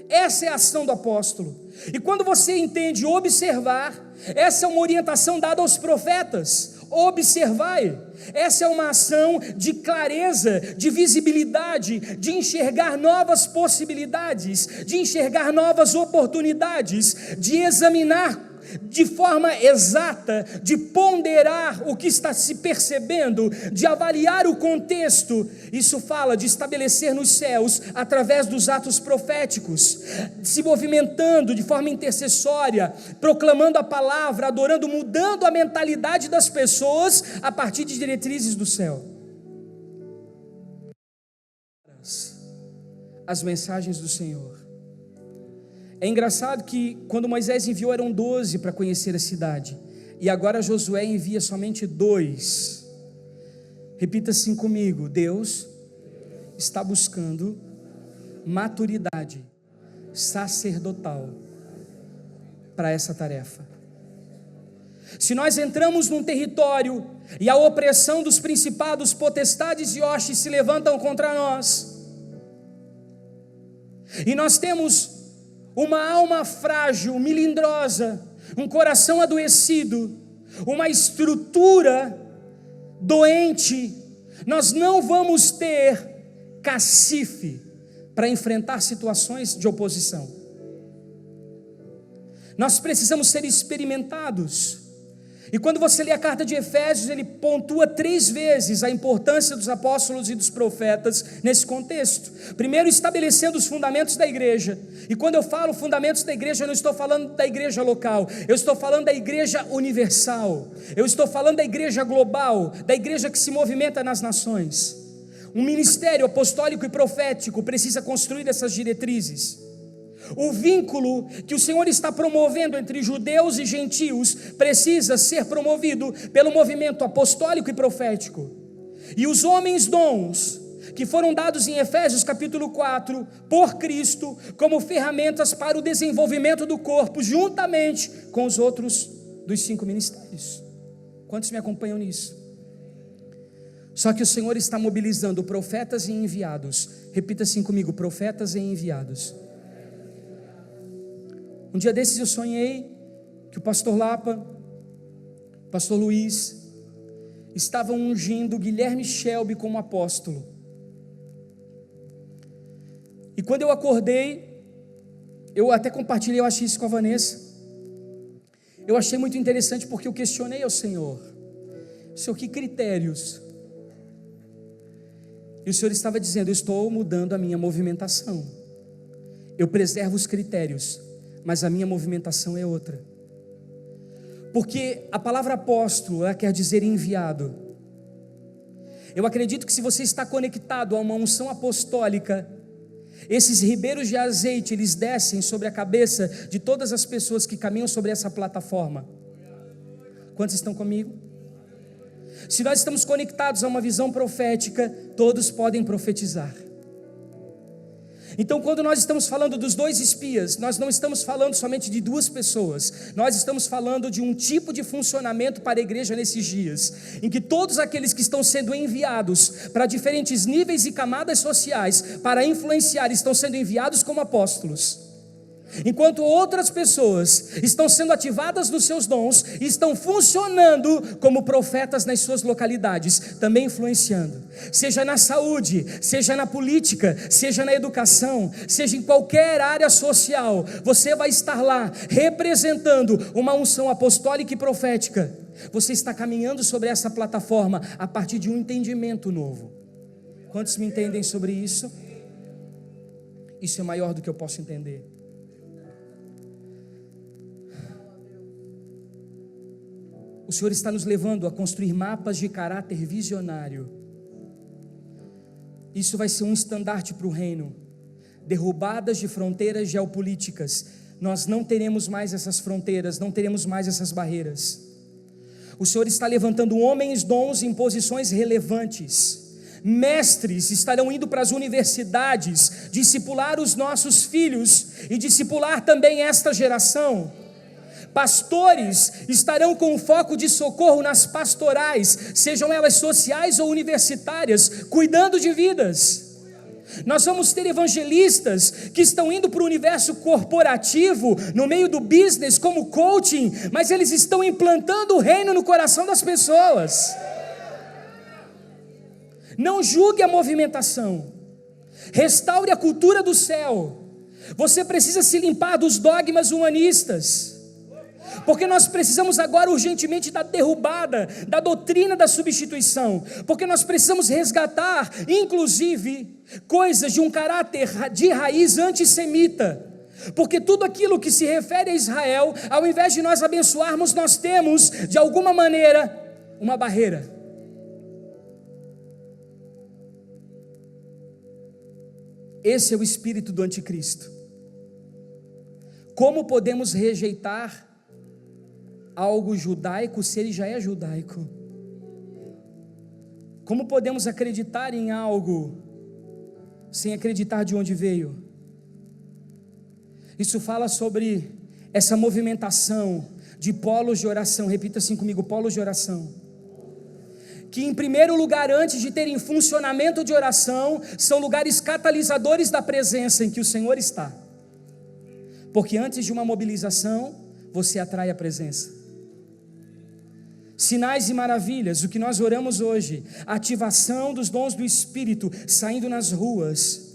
Essa é a ação do apóstolo. E quando você entende observar, essa é uma orientação dada aos profetas: observai. Essa é uma ação de clareza, de visibilidade, de enxergar novas possibilidades, de enxergar novas oportunidades, de examinar de forma exata, de ponderar o que está se percebendo, de avaliar o contexto. Isso fala de estabelecer nos céus, através dos atos proféticos, se movimentando de forma intercessória, proclamando a palavra, adorando, mudando a mentalidade das pessoas a partir de diretrizes do céu. As mensagens do Senhor. É engraçado que quando Moisés enviou eram 12 para conhecer a cidade, e agora Josué envia somente 2. Repita assim comigo: Deus está buscando maturidade sacerdotal para essa tarefa. Se nós entramos num território e a opressão dos principados, potestades e hostes se levantam contra nós, e nós temos uma alma frágil, melindrosa, um coração adoecido, uma estrutura doente, nós não vamos ter cacife para enfrentar situações de oposição. Nós precisamos ser experimentados. E quando você lê a carta de Efésios, ele pontua 3 vezes a importância dos apóstolos e dos profetas nesse contexto. Primeiro, estabelecendo os fundamentos da igreja. E quando eu falo fundamentos da igreja, eu não estou falando da igreja local, eu estou falando da igreja universal, eu estou falando da igreja global, da igreja que se movimenta nas nações. Um ministério apostólico e profético precisa construir essas diretrizes. O vínculo que o Senhor está promovendo entre judeus e gentios precisa ser promovido pelo movimento apostólico e profético. E os homens dons que foram dados em Efésios capítulo 4 por Cristo como ferramentas para o desenvolvimento do corpo, juntamente com os outros dos 5 ministérios. Quantos me acompanham nisso? Só que o Senhor está mobilizando profetas e enviados. Repita assim comigo: profetas e enviados. Um dia desses eu sonhei que o pastor Lapa, o pastor Luiz, estavam ungindo Guilherme Shelby como apóstolo. E quando eu acordei, eu até compartilhei, eu achei isso com a Vanessa. Eu achei muito interessante porque eu questionei ao Senhor: Senhor, que critérios? E o Senhor estava dizendo: eu estou mudando a minha movimentação. Eu preservo os critérios, mas a minha movimentação é outra. Porque a palavra apóstolo, ela quer dizer enviado. Eu acredito que se você está conectado a uma unção apostólica, esses ribeiros de azeite, eles descem sobre a cabeça de todas as pessoas que caminham sobre essa plataforma. Quantos estão comigo? Se nós estamos conectados a uma visão profética, todos podem profetizar. Então, quando nós estamos falando dos 2 espias, nós não estamos falando somente de 2 pessoas, nós estamos falando de um tipo de funcionamento para a igreja nesses dias, em que todos aqueles que estão sendo enviados para diferentes níveis e camadas sociais, para influenciar, estão sendo enviados como apóstolos, enquanto outras pessoas estão sendo ativadas nos seus dons e estão funcionando como profetas nas suas localidades, também influenciando, seja na saúde, seja na política, seja na educação, seja em qualquer área social. Você vai estar lá representando uma unção apostólica e profética. Você está caminhando sobre essa plataforma a partir de um entendimento novo. Quantos me entendem sobre isso? Isso é maior do que eu posso entender. O Senhor está nos levando a construir mapas de caráter visionário. Isso vai ser um estandarte para o reino. Derrubadas de fronteiras geopolíticas. Nós não teremos mais essas fronteiras, não teremos mais essas barreiras. O Senhor está levantando homens dons em posições relevantes. Mestres estarão indo para as universidades discipular os nossos filhos e discipular também esta geração. Pastores estarão com foco de socorro nas pastorais, sejam elas sociais ou universitárias, cuidando de vidas. Nós vamos ter evangelistas que estão indo para o universo corporativo, no meio do business, como coaching, mas eles estão implantando o reino no coração das pessoas. Não julgue a movimentação, restaure a cultura do céu. Você precisa se limpar dos dogmas humanistas. Porque nós precisamos agora urgentemente da derrubada da doutrina da substituição, porque nós precisamos resgatar, inclusive, coisas de um caráter de raiz antissemita, porque tudo aquilo que se refere a Israel, ao invés de nós abençoarmos, nós temos, de alguma maneira, uma barreira. Esse é o espírito do anticristo. Como podemos rejeitar algo judaico se ele já é judaico? Como podemos acreditar em algo sem acreditar de onde veio? Isso fala sobre essa movimentação de polos de oração. Repita assim comigo: polos de oração. Que em primeiro lugar, antes de terem funcionamento de oração, são lugares catalisadores da presença em que o Senhor está. Porque antes de uma mobilização, você atrai a presença. Sinais e maravilhas, o que nós oramos hoje, ativação dos dons do Espírito saindo nas ruas.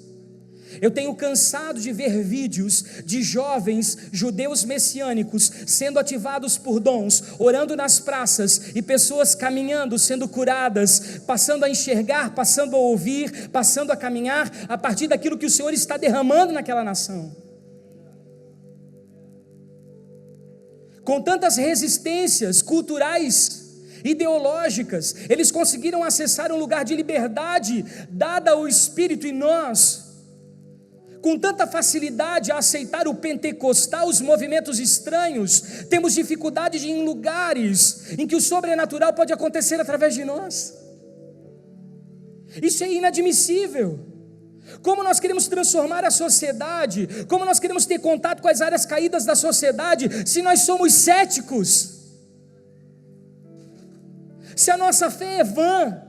Eu tenho cansado de ver vídeos de jovens judeus messiânicos sendo ativados por dons, orando nas praças, e pessoas caminhando, sendo curadas, passando a enxergar, passando a ouvir, passando a caminhar a partir daquilo que o Senhor está derramando naquela nação. Com tantas resistências culturais, ideológicas, eles conseguiram acessar um lugar de liberdade dada ao Espírito, e nós, com tanta facilidade a aceitar o pentecostal, os movimentos estranhos, temos dificuldade de ir em lugares em que o sobrenatural pode acontecer através de nós. Isso é inadmissível. Como nós queremos transformar a sociedade, como nós queremos ter contato com as áreas caídas da sociedade, se nós somos céticos, se a nossa fé é vã.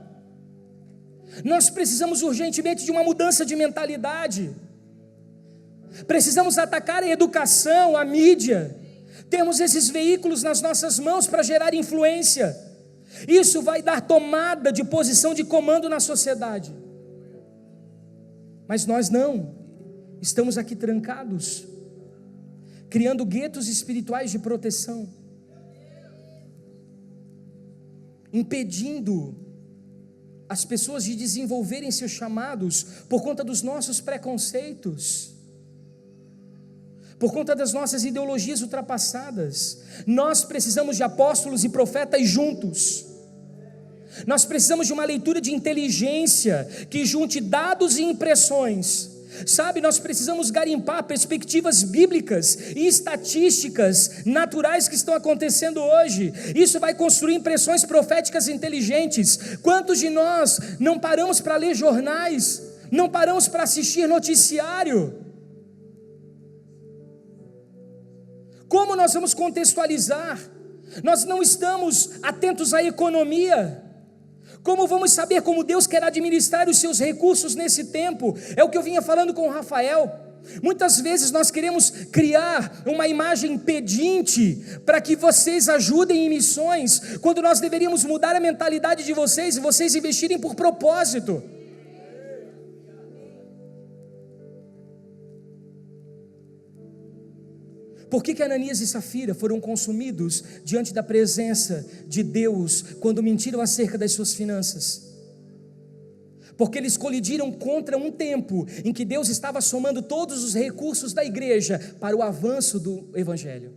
Nós precisamos urgentemente de uma mudança de mentalidade. Precisamos atacar a educação, a mídia, temos esses veículos nas nossas mãos para gerar influência. Isso vai dar tomada de posição de comando na sociedade. Mas nós não, estamos aqui trancados, criando guetos espirituais de proteção, impedindo as pessoas de desenvolverem seus chamados por conta dos nossos preconceitos, por conta das nossas ideologias ultrapassadas. Nós precisamos de apóstolos e profetas juntos. Nós precisamos de uma leitura de inteligência que junte dados e impressões. Sabe, nós precisamos garimpar perspectivas bíblicas e estatísticas naturais que estão acontecendo hoje. Isso vai construir impressões proféticas inteligentes. Quantos de nós não paramos para ler jornais, não paramos para assistir noticiário? Como nós vamos contextualizar? Nós não estamos atentos à economia. Como vamos saber como Deus quer administrar os seus recursos nesse tempo? É o que eu vinha falando com o Rafael. Muitas vezes nós queremos criar uma imagem pedinte para que vocês ajudem em missões, quando nós deveríamos mudar a mentalidade de vocês e vocês investirem por propósito. Por que Ananias e Safira foram consumidos diante da presença de Deus quando mentiram acerca das suas finanças? Porque eles colidiram contra um tempo em que Deus estava somando todos os recursos da igreja para o avanço do Evangelho.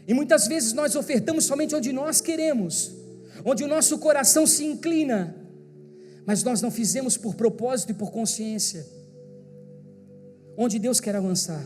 E muitas vezes nós ofertamos somente onde nós queremos, onde o nosso coração se inclina, mas nós não fizemos por propósito e por consciência. Onde Deus quer avançar,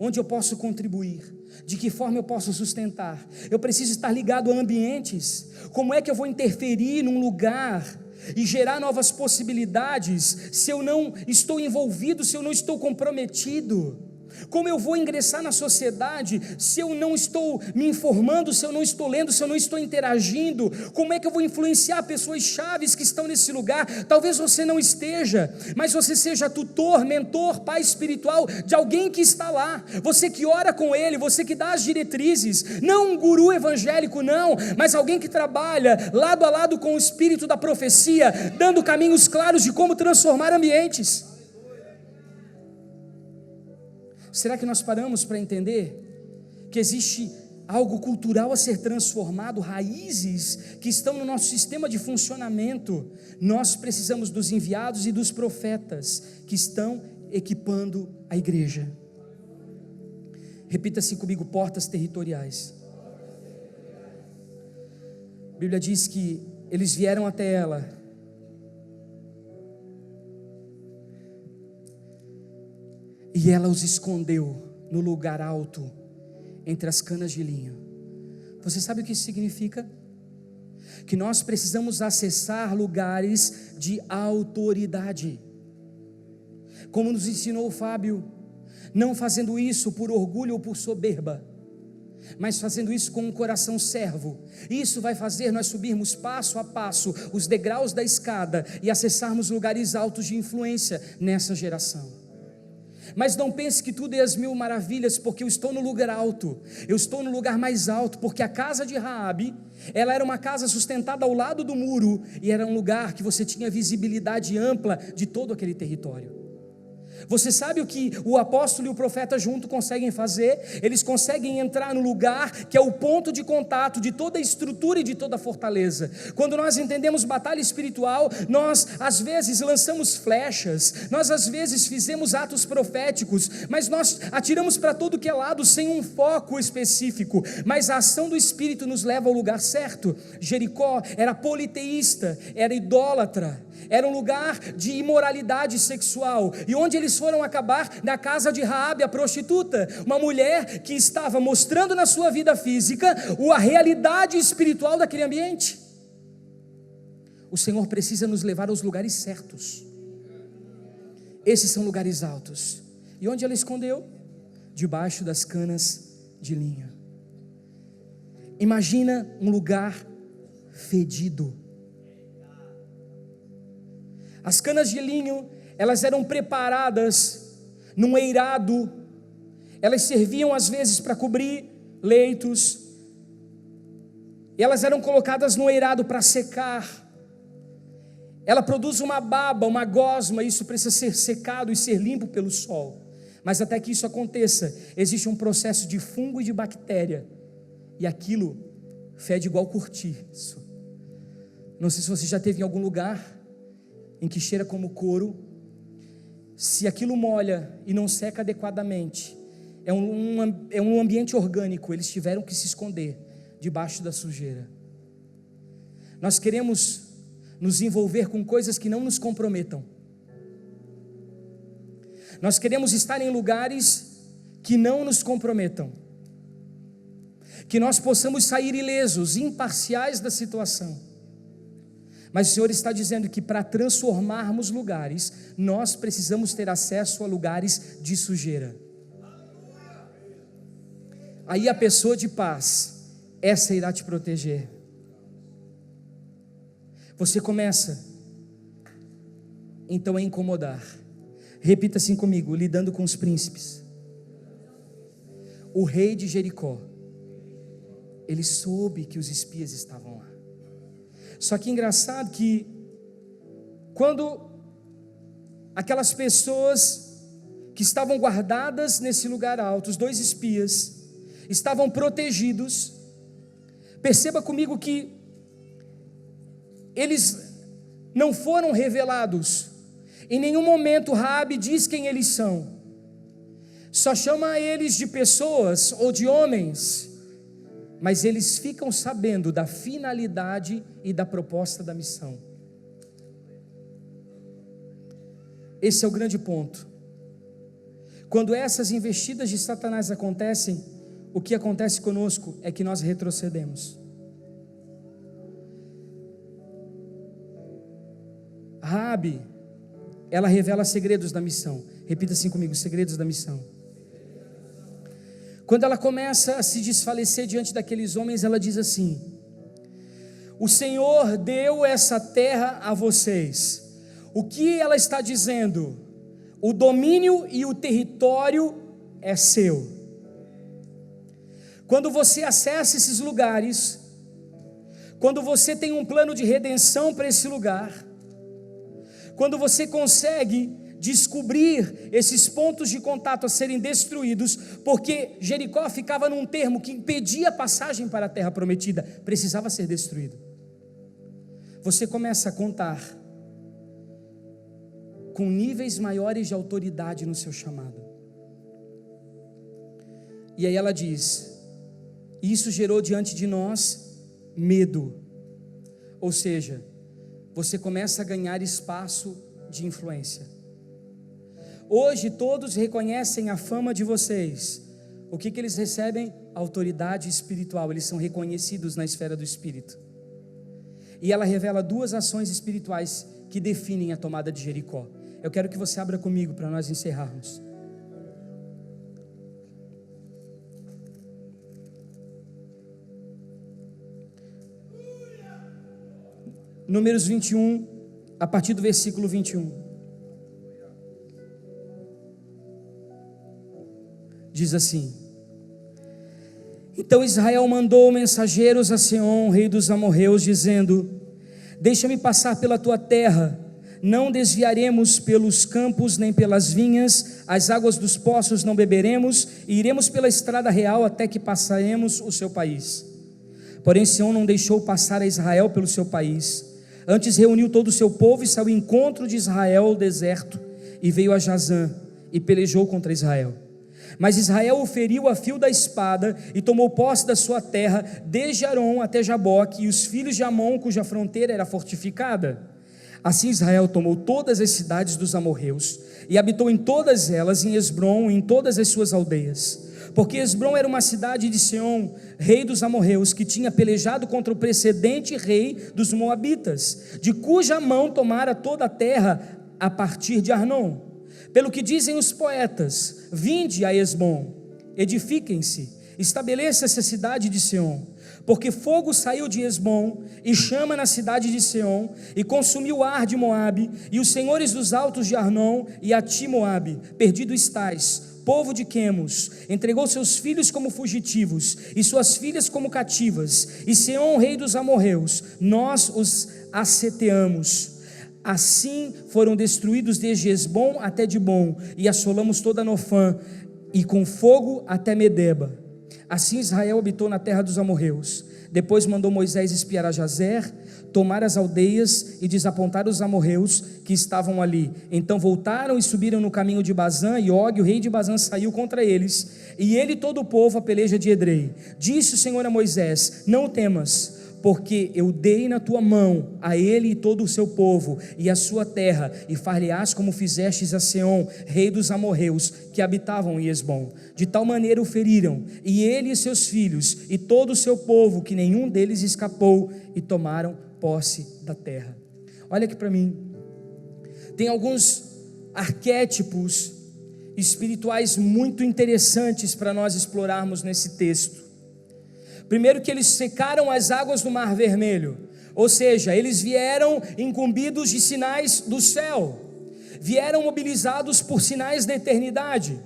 onde eu posso contribuir, de que forma eu posso sustentar. Eu preciso estar ligado a ambientes. Como é que eu vou interferir num lugar e gerar novas possibilidades se eu não estou envolvido, se eu não estou comprometido? Como eu vou ingressar na sociedade se eu não estou me informando, se eu não estou lendo, se eu não estou interagindo? Como é que eu vou influenciar pessoas chaves que estão nesse lugar? Talvez você não esteja, mas você seja tutor, mentor, pai espiritual de alguém que está lá. Você que ora com ele, você que dá as diretrizes, não um guru evangélico não, mas alguém que trabalha lado a lado com o espírito da profecia, dando caminhos claros de como transformar ambientes. Será que nós paramos para entender que existe algo cultural a ser transformado, raízes que estão no nosso sistema de funcionamento? Nós precisamos dos enviados e dos profetas que estão equipando a igreja. Repita assim comigo: portas territoriais. A Bíblia diz que eles vieram até ela, e ela os escondeu no lugar alto, entre as canas de linho. Você sabe o que isso significa? Que nós precisamos acessar lugares de autoridade, como nos ensinou o Fábio, não fazendo isso por orgulho ou por soberba, mas fazendo isso com um coração servo. Isso vai fazer nós subirmos passo a passo os degraus da escada e acessarmos lugares altos de influência nessa geração. Mas não pense que tudo é as mil maravilhas, porque eu estou no lugar alto, eu estou no lugar mais alto, porque a casa de Raabe, ela era uma casa sustentada ao lado do muro, e era um lugar que você tinha visibilidade ampla de todo aquele território. Você sabe o que o apóstolo e o profeta junto conseguem fazer? Eles conseguem entrar no lugar que é o ponto de contato de toda a estrutura e de toda a fortaleza. Quando nós entendemos batalha espiritual, nós às vezes lançamos flechas, nós às vezes fizemos atos proféticos, mas nós atiramos para todo que é lado sem um foco específico, mas a ação do Espírito nos leva ao lugar certo. Jericó era politeísta, era idólatra, era um lugar de imoralidade sexual, e onde eles foram acabar? Na casa de Raabe, a prostituta, uma mulher que estava mostrando na sua vida física a realidade espiritual daquele ambiente. O Senhor precisa nos levar aos lugares certos. Esses são lugares altos. E onde ela escondeu? Debaixo das canas de linho. Imagina um lugar fedido. As canas de linho, elas eram preparadas num eirado, elas serviam às vezes para cobrir leitos, e elas eram colocadas no eirado para secar. Ela produz uma baba, uma gosma, isso precisa ser secado e ser limpo pelo sol, mas até que isso aconteça, existe um processo de fungo e de bactéria, e aquilo fede igual cortiço. Não sei se você já esteve em algum lugar em que cheira como couro. Se aquilo molha e não seca adequadamente, é um ambiente orgânico, eles tiveram que se esconder debaixo da sujeira. Nós queremos nos envolver com coisas que não nos comprometam, nós queremos estar em lugares que não nos comprometam, que nós possamos sair ilesos, imparciais da situação. Mas o Senhor está dizendo que para transformarmos lugares, nós precisamos ter acesso a lugares de sujeira. Aí a pessoa de paz, essa irá te proteger. Você começa então a incomodar. Repita assim comigo: lidando com os príncipes. O rei de Jericó, ele soube que os espias estavam lá. Só que engraçado que quando aquelas pessoas que estavam guardadas nesse lugar alto, os 2 espias, estavam protegidos, perceba comigo que eles não foram revelados. Em nenhum momento Raabe diz quem eles são, só chama eles de pessoas ou de homens, mas eles ficam sabendo da finalidade e da proposta da missão. Esse é o grande ponto. Quando essas investidas de Satanás acontecem, o que acontece conosco é que nós retrocedemos. Raabe, ela revela segredos da missão. Repita assim comigo: segredos da missão. Quando ela começa a se desfalecer diante daqueles homens, ela diz assim: o Senhor deu essa terra a vocês. O que ela está dizendo? O domínio e o território é seu. Quando você acessa esses lugares, quando você tem um plano de redenção para esse lugar, quando você consegue descobrir esses pontos de contato a serem destruídos, porque Jericó ficava num termo que impedia a passagem para a terra prometida, precisava ser destruído. Você começa a contar com níveis maiores de autoridade no seu chamado. E aí ela diz: isso gerou diante de nós medo. Ou seja, você começa a ganhar espaço de influência. Hoje todos reconhecem a fama de vocês. O que eles recebem? Autoridade espiritual. Eles são reconhecidos na esfera do espírito. E ela revela duas ações espirituais que definem a tomada de Jericó. Eu quero que você abra comigo para nós encerrarmos. Números 21, a partir do versículo 21. Diz assim: então Israel mandou mensageiros a Seom, rei dos amorreus, dizendo: deixa-me passar pela tua terra, não desviaremos pelos campos nem pelas vinhas, as águas dos poços não beberemos, e iremos pela estrada real até que passaremos o seu país. Porém Seom não deixou passar a Israel pelo seu país. Antes reuniu todo o seu povo e saiu ao encontro de Israel ao deserto, e veio a Jazã, e pelejou contra Israel. Mas Israel o feriu a fio da espada, e tomou posse da sua terra, desde Arom até Jaboque, e os filhos de Amon, cuja fronteira era fortificada. Assim Israel tomou todas as cidades dos amorreus, e habitou em todas elas, em Esbrom, e em todas as suas aldeias. Porque Esbrom era uma cidade de Seom, rei dos amorreus, que tinha pelejado contra o precedente rei dos moabitas, de cuja mão tomara toda a terra a partir de Arnon. Pelo que dizem os poetas: vinde a Esbom, edifiquem-se, estabeleça-se a cidade de Seom, porque fogo saiu de Esbom e chama na cidade de Seom, e consumiu Ar de Moabe, e os senhores dos altos de Arnon e a ti Moabe, perdido estais, povo de Quemos, entregou seus filhos como fugitivos, e suas filhas como cativas, e Seom, rei dos amorreus, nós os asseteamos. Assim foram destruídos desde Esbom até Dibom, e assolamos toda Nofã, e com fogo até Medeba. Assim Israel habitou na terra dos amorreus. Depois mandou Moisés espiar a Jazer, tomar as aldeias e desapontar os amorreus que estavam ali. Então voltaram e subiram no caminho de Bazã, e Og, o rei de Bazã, saiu contra eles, e ele e todo o povo a peleja de Edrei. Disse o Senhor a Moisés: não o temas, porque eu dei na tua mão a ele e todo o seu povo e a sua terra, e far-lhe-ás como fizestes a Seom, rei dos amorreus, que habitavam em Esbom. De tal maneira o feriram, e ele e seus filhos, e todo o seu povo, que nenhum deles escapou, e tomaram posse da terra. Olha aqui para mim, tem alguns arquétipos espirituais muito interessantes para nós explorarmos nesse texto. Primeiro, que eles secaram as águas do Mar Vermelho, ou seja, eles vieram incumbidos de sinais do céu, vieram mobilizados por sinais da eternidade,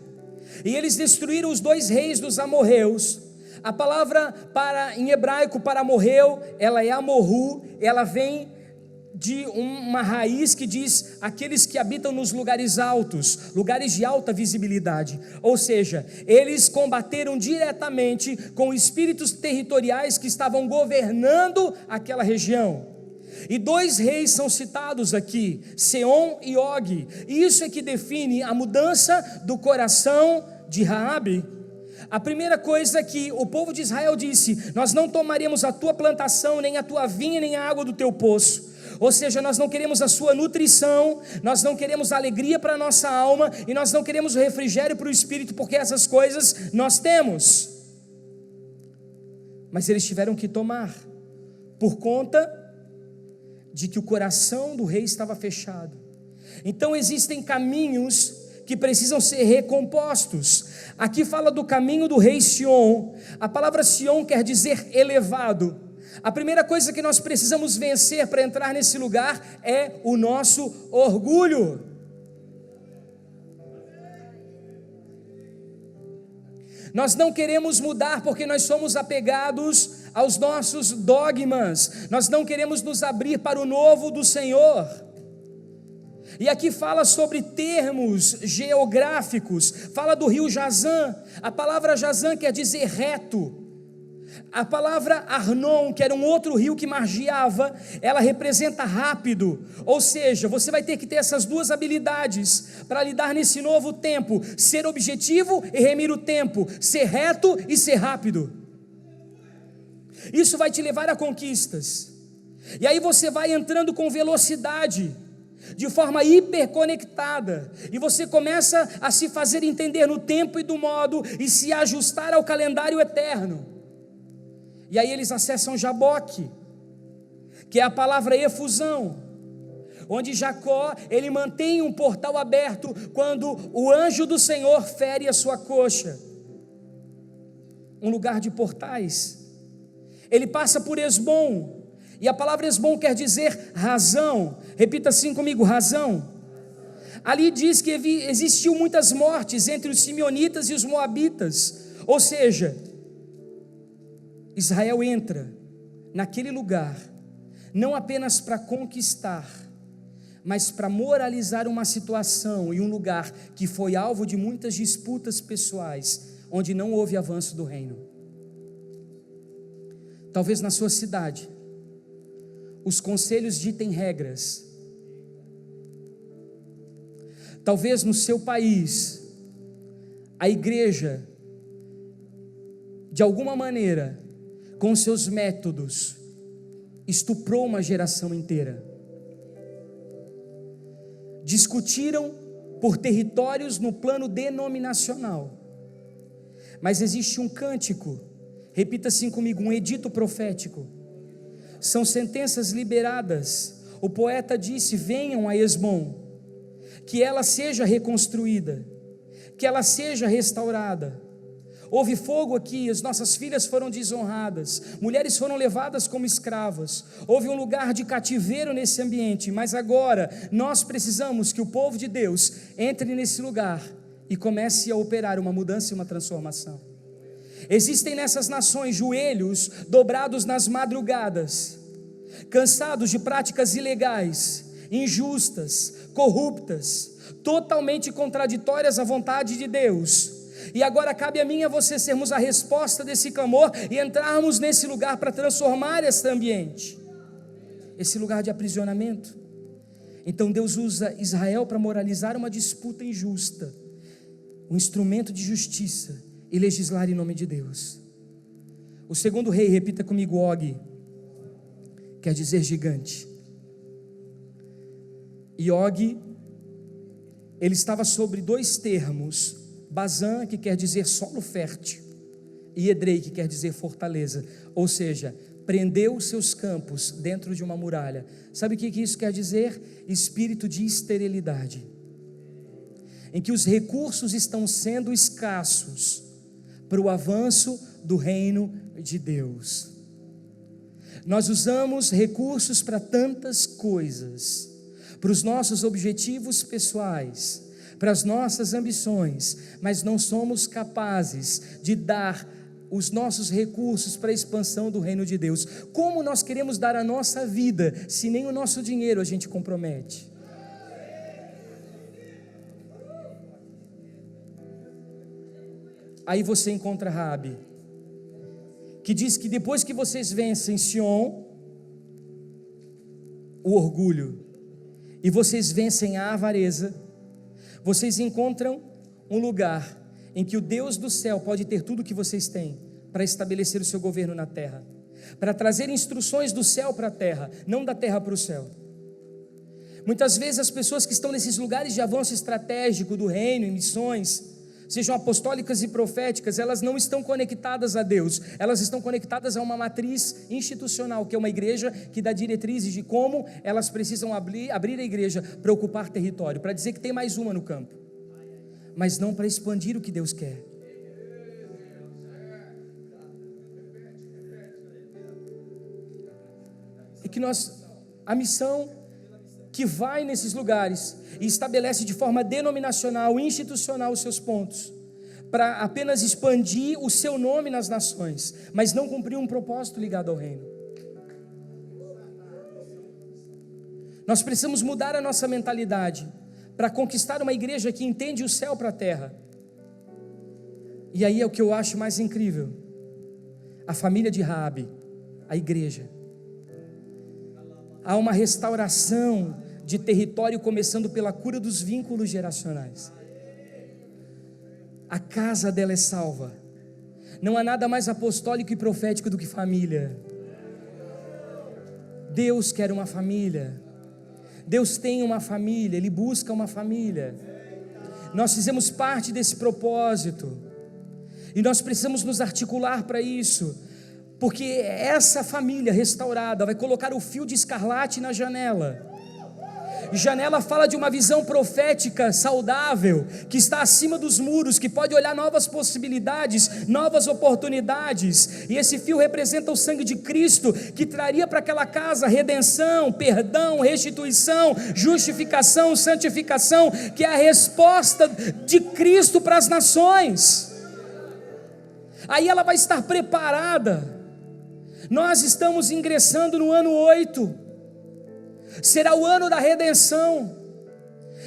e eles destruíram os dois reis dos amorreus. A palavra em hebraico para amorreu, ela é amorru, ela vem de uma raiz que diz aqueles que habitam nos lugares altos, lugares de alta visibilidade, ou seja, eles combateram diretamente com espíritos territoriais que estavam governando aquela região. E dois reis são citados aqui, Seom e Og, e isso é que define a mudança do coração de Raabe. A primeira coisa é que o povo de Israel disse: nós não tomaremos a tua plantação, nem a tua vinha, nem a água do teu poço. Ou seja, nós não queremos a sua nutrição, nós não queremos alegria para a nossa alma, e nós não queremos o refrigério para o espírito, porque essas coisas nós temos. Mas eles tiveram que tomar, por conta de que o coração do rei estava fechado. Então existem caminhos que precisam ser recompostos. Aqui fala do caminho do rei Sion. A palavra Sion quer dizer elevado. A primeira coisa que nós precisamos vencer para entrar nesse lugar é o nosso orgulho. Nós não queremos mudar porque nós somos apegados aos nossos dogmas. Nós não queremos nos abrir para o novo do Senhor. E aqui fala sobre termos geográficos, fala do rio Jazã. A palavra Jazã quer dizer reto. A palavra Arnon, que era um outro rio que margeava, ela representa rápido. Ou seja, você vai ter que ter essas duas habilidades para lidar nesse novo tempo: ser objetivo e remir o tempo, ser reto e ser rápido. Isso vai te levar a conquistas. E aí você vai entrando com velocidade, de forma hiperconectada, e você começa a se fazer entender no tempo e do modo, e se ajustar ao calendário eterno. E aí eles acessam Jaboque, que é a palavra efusão, onde Jacó, ele mantém um portal aberto, quando o anjo do Senhor fere a sua coxa, um lugar de portais. Ele passa por Esbom, e a palavra Esbom quer dizer razão. Repita assim comigo: razão. Ali diz que existiu muitas mortes entre os simeonitas e os moabitas, ou seja, Israel entra naquele lugar, não apenas para conquistar, mas para moralizar uma situação e um lugar que foi alvo de muitas disputas pessoais, onde não houve avanço do reino. Talvez na sua cidade, os conselhos ditem regras. Talvez no seu país, a igreja, de alguma maneira, com seus métodos, estuprou uma geração inteira. Discutiram por territórios no plano denominacional, mas existe um cântico, repita assim comigo, um edito profético. São sentenças liberadas. O poeta disse: venham a Esbom, que ela seja reconstruída, que ela seja restaurada. Houve fogo aqui, as nossas filhas foram desonradas, mulheres foram levadas como escravas, houve um lugar de cativeiro nesse ambiente, mas agora nós precisamos que o povo de Deus entre nesse lugar e comece a operar uma mudança e uma transformação. Existem nessas nações joelhos dobrados nas madrugadas, cansados de práticas ilegais, injustas, corruptas, totalmente contraditórias à vontade de Deus. E agora cabe a mim e a você sermos a resposta desse clamor e entrarmos nesse lugar para transformar esse ambiente, esse lugar de aprisionamento. Então Deus usa Israel para moralizar uma disputa injusta, um instrumento de justiça, e legislar em nome de Deus. O segundo rei, repita comigo, Og, quer dizer gigante. E Og, ele estava sobre dois termos: Bazã, que quer dizer solo fértil, e Edrei, que quer dizer fortaleza, ou seja, prendeu seus campos dentro de uma muralha. Sabe o que isso quer dizer? Espírito de esterilidade, em que os recursos estão sendo escassos para o avanço do reino de Deus. Nós usamos recursos para tantas coisas, para os nossos objetivos pessoais, para as nossas ambições, mas não somos capazes de dar os nossos recursos para a expansão do reino de Deus. Como nós queremos dar a nossa vida, se nem o nosso dinheiro a gente compromete? Aí você encontra Raabe, que diz que depois que vocês vencem Sion, o orgulho, e vocês vencem a avareza, vocês encontram um lugar em que o Deus do céu pode ter tudo o que vocês têm para estabelecer o seu governo na terra, para trazer instruções do céu para a terra, não da terra para o céu. Muitas vezes as pessoas que estão nesses lugares de avanço estratégico do reino, em missões, sejam apostólicas e proféticas, elas não estão conectadas a Deus, elas estão conectadas a uma matriz institucional, que é uma igreja que dá diretrizes de como elas precisam abrir a igreja para ocupar território, para dizer que tem mais uma no campo, mas não para expandir o que Deus quer. E que a missão que vai nesses lugares e estabelece de forma denominacional, institucional os seus pontos, para apenas expandir o seu nome nas nações, mas não cumprir um propósito ligado ao reino. Nós precisamos mudar a nossa mentalidade para conquistar uma igreja que entende o céu para a terra. E aí é o que eu acho mais incrível: a família de Raabe, a igreja. Há uma restauração de território, começando pela cura dos vínculos geracionais. A casa dela é salva. Não há nada mais apostólico e profético do que família. Deus quer uma família. Deus tem uma família, Ele busca uma família. Nós fizemos parte desse propósito, e nós precisamos nos articular para isso, porque essa família restaurada vai colocar o fio de escarlate na janela. Janela fala de uma visão profética saudável, que está acima dos muros, que pode olhar novas possibilidades, novas oportunidades. E esse fio representa o sangue de Cristo, que traria para aquela casa redenção, perdão, restituição, justificação, santificação, que é a resposta de Cristo para as nações. Aí ela vai estar preparada. Nós estamos ingressando no ano 8, será o ano da redenção,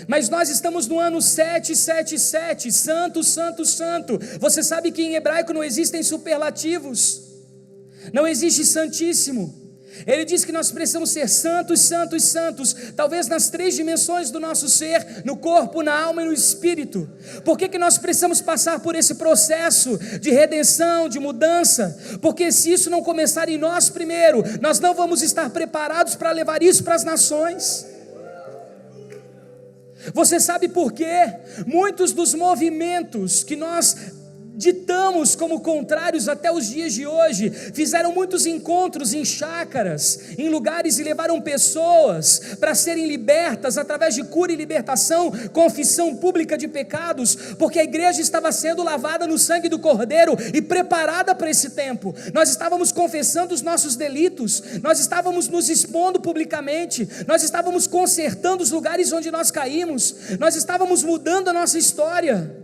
mas nós estamos no ano 777, santo, santo, santo. Você sabe que em hebraico não existem superlativos, não existe santíssimo. Ele diz que nós precisamos ser santos, santos, santos, talvez nas 3 dimensões do nosso ser, no corpo, na alma e no espírito. Por que nós precisamos passar por esse processo de redenção, de mudança? Porque se isso não começar em nós primeiro, nós não vamos estar preparados para levar isso para as nações. Você sabe por quê? Muitos dos movimentos que nós ditamos como contrários até os dias de hoje, fizeram muitos encontros em chácaras, em lugares, e levaram pessoas para serem libertas através de cura e libertação, confissão pública de pecados, porque a igreja estava sendo lavada no sangue do Cordeiro e preparada para esse tempo. Nós estávamos confessando os nossos delitos, nós estávamos nos expondo publicamente, nós estávamos consertando os lugares onde nós caímos, nós estávamos mudando a nossa história.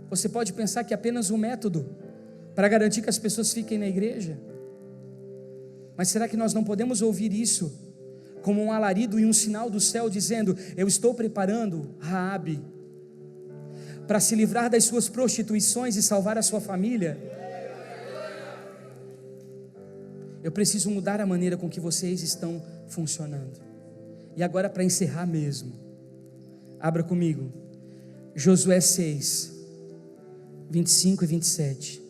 Você pode pensar que é apenas um método para garantir que as pessoas fiquem na igreja, mas será que nós não podemos ouvir isso como um alarido e um sinal do céu, dizendo: eu estou preparando Raabe para se livrar das suas prostituições e salvar a sua família? Eu preciso mudar a maneira com que vocês estão funcionando. E agora, para encerrar mesmo, abra comigo Josué 6, 25 e 27.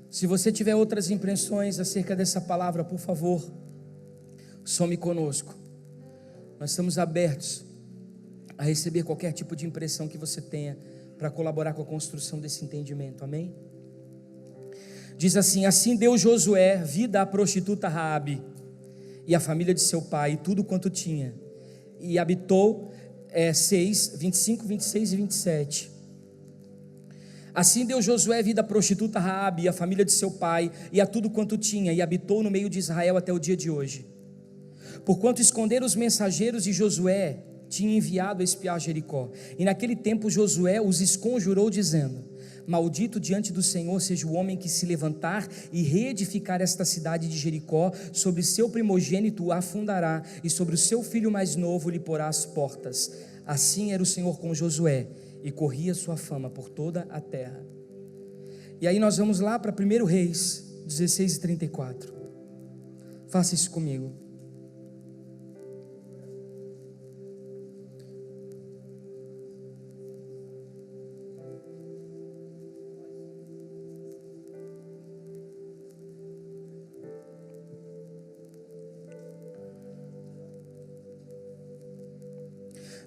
Se você tiver outras impressões acerca dessa palavra, por favor, some conosco. Nós estamos abertos a receber qualquer tipo de impressão que você tenha para colaborar com a construção desse entendimento, amém? Diz assim: assim deu Josué vida à prostituta Raabe e à família de seu pai, e tudo quanto tinha, e habitou 6, 25, 26 e 27. Assim deu Josué vida à prostituta Raabe e à família de seu pai, e a tudo quanto tinha, e habitou no meio de Israel até o dia de hoje. Porquanto esconderam os mensageiros de Josué, tinha enviado a espiar Jericó, e naquele tempo Josué os esconjurou, dizendo: maldito diante do Senhor seja o homem que se levantar e reedificar esta cidade de Jericó, sobre seu primogênito a fundará, e sobre o seu filho mais novo lhe porá as portas. Assim era o Senhor com Josué, e corria sua fama por toda a terra. E aí nós vamos lá para 1 Reis 16 e 34. Faça isso comigo.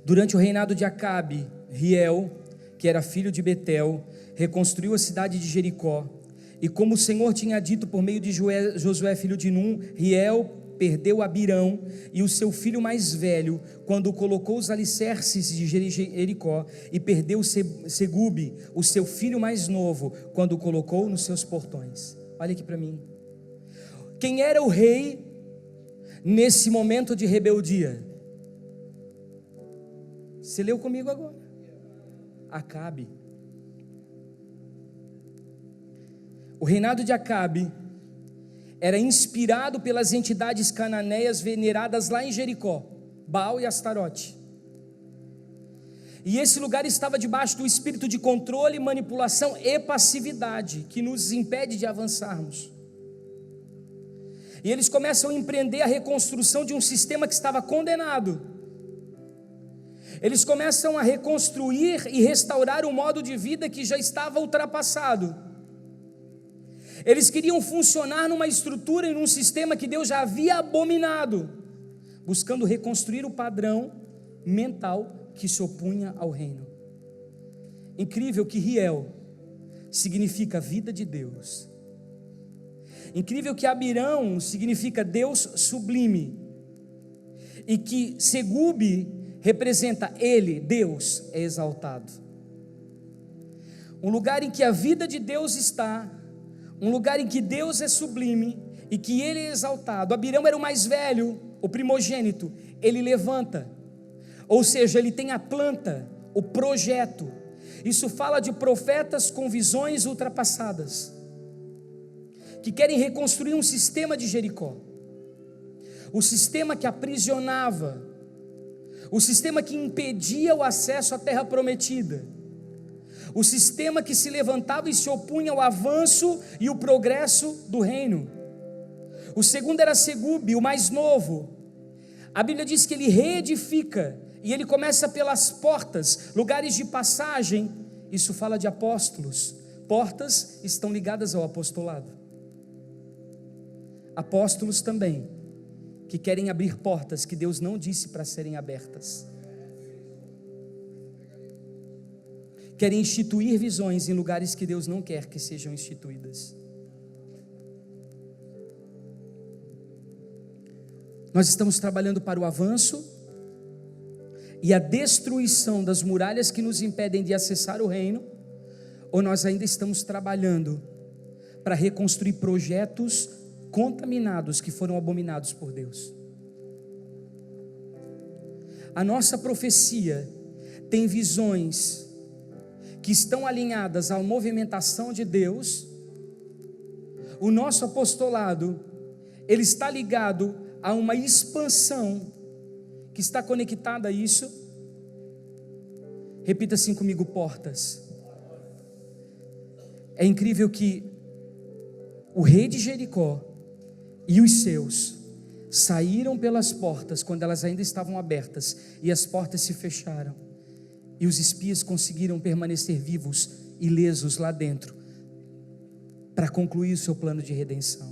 Durante o reinado de Acabe, Riel, que era filho de Betel, reconstruiu a cidade de Jericó, e como o Senhor tinha dito por meio de Josué filho de Num, Riel perdeu Abirão e o seu filho mais velho, quando colocou os alicerces de Jericó, e perdeu Segube, o seu filho mais novo, quando o colocou nos seus portões. Olha aqui para mim. Quem era o rei nesse momento de rebeldia? Você leu comigo agora? Acabe. O reinado de Acabe era inspirado pelas entidades cananeias veneradas lá em Jericó, Baal e Astarote. E esse lugar estava debaixo do espírito de controle, manipulação e passividade, que nos impede de avançarmos. E eles começam a empreender a reconstrução de um sistema que estava condenado. Eles começam a reconstruir e restaurar um modo de vida que já estava ultrapassado. Eles queriam funcionar numa estrutura e num sistema que Deus já havia abominado, buscando reconstruir o padrão mental que se opunha ao reino. Incrível que Riel significa vida de Deus. Incrível que Abirão significa Deus sublime. E que Segube representa Ele, Deus, é exaltado. Um lugar em que a vida de Deus está, um lugar em que Deus é sublime e que Ele é exaltado. Abirão era o mais velho, o primogênito. Ele levanta, ou seja, ele tem a planta, o projeto. Isso fala de profetas com visões ultrapassadas, que querem reconstruir um sistema de Jericó, o sistema que aprisionava, o sistema que impedia o acesso à terra prometida, o sistema que se levantava e se opunha ao avanço e o progresso do reino. O segundo era Segube, o mais novo. A Bíblia diz que ele reedifica, e ele começa pelas portas, lugares de passagem. Isso fala de apóstolos. Portas estão ligadas ao apostolado. Apóstolos também, que querem abrir portas que Deus não disse para serem abertas. Querem instituir visões em lugares que Deus não quer que sejam instituídas. Nós estamos trabalhando para o avanço e a destruição das muralhas que nos impedem de acessar o reino, ou nós ainda estamos trabalhando para reconstruir projetos contaminados que foram abominados por Deus. A nossa profecia tem visões que estão alinhadas à movimentação de Deus. O nosso apostolado, ele está ligado a uma expansão que está conectada a isso. Repita assim comigo: portas. É incrível que o rei de Jericó e os seus saíram pelas portas quando elas ainda estavam abertas, e as portas se fecharam, e os espias conseguiram permanecer vivos, ilesos lá dentro, para concluir o seu plano de redenção.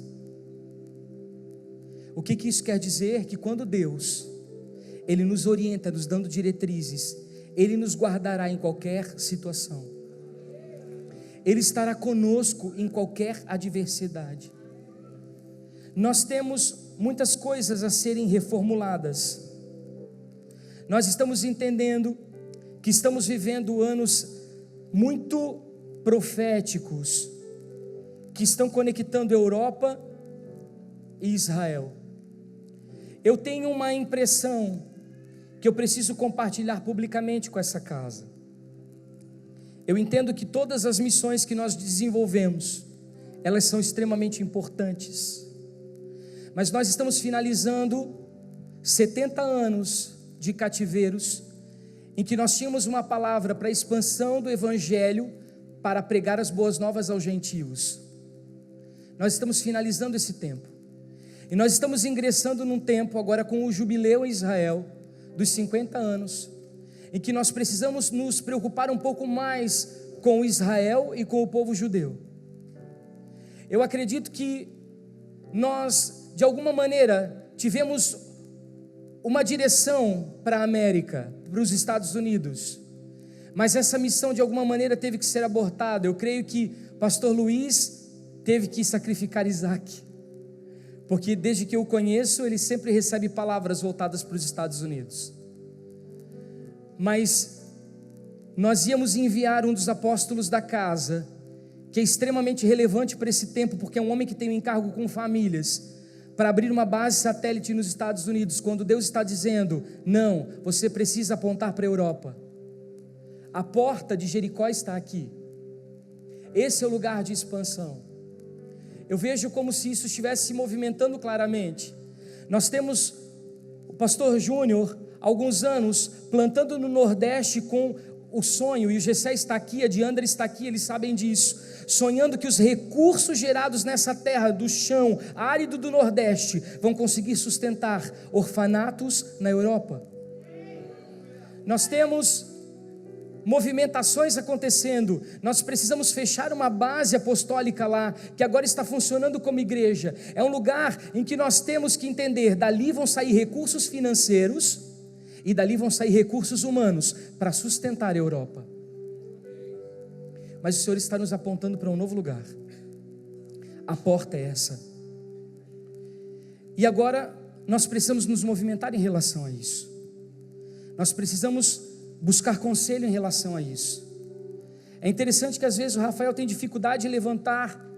O que isso quer dizer? Que quando Deus, Ele nos orienta, nos dando diretrizes, Ele nos guardará em qualquer situação, Ele estará conosco em qualquer adversidade. Nós temos muitas coisas a serem reformuladas. Nós estamos entendendo que estamos vivendo anos muito proféticos, que estão conectando Europa e Israel. Eu tenho uma impressão que eu preciso compartilhar publicamente com essa casa. Eu entendo que todas as missões que nós desenvolvemos, elas são extremamente importantes, mas nós estamos finalizando 70 anos de cativeiros, em que nós tínhamos uma palavra para a expansão do Evangelho, para pregar as boas novas aos gentios. Nós estamos finalizando esse tempo, e nós estamos ingressando num tempo agora com o jubileu em Israel, dos 50 anos, em que nós precisamos nos preocupar um pouco mais com Israel e com o povo judeu. Eu acredito que nós, de alguma maneira, tivemos uma direção para a América, para os Estados Unidos, mas essa missão de alguma maneira teve que ser abortada. Eu creio que pastor Luiz teve que sacrificar Isaac, porque desde que eu o conheço, ele sempre recebe palavras voltadas para os Estados Unidos. Mas nós íamos enviar um dos apóstolos da casa, que é extremamente relevante para esse tempo, porque é um homem que tem um encargo com famílias, para abrir uma base satélite nos Estados Unidos, quando Deus está dizendo: não, você precisa apontar para a Europa. A porta de Jericó está aqui. Esse é o lugar de expansão. Eu vejo como se isso estivesse se movimentando claramente. Nós temos o pastor Júnior, há alguns anos, plantando no Nordeste com o sonho, e o Gessé está aqui, a Diandra está aqui, eles sabem disso, sonhando que os recursos gerados nessa terra do chão árido do Nordeste vão conseguir sustentar orfanatos na Europa. Nós temos movimentações acontecendo. Nós precisamos fechar uma base apostólica lá, que agora está funcionando como igreja. É um lugar em que nós temos que entender: dali vão sair recursos financeiros e dali vão sair recursos humanos para sustentar a Europa. Mas o Senhor está nos apontando para um novo lugar. A porta é essa. E agora nós precisamos nos movimentar em relação a isso. Nós precisamos buscar conselho em relação a isso. É interessante que às vezes o Rafael tem dificuldade de levantar.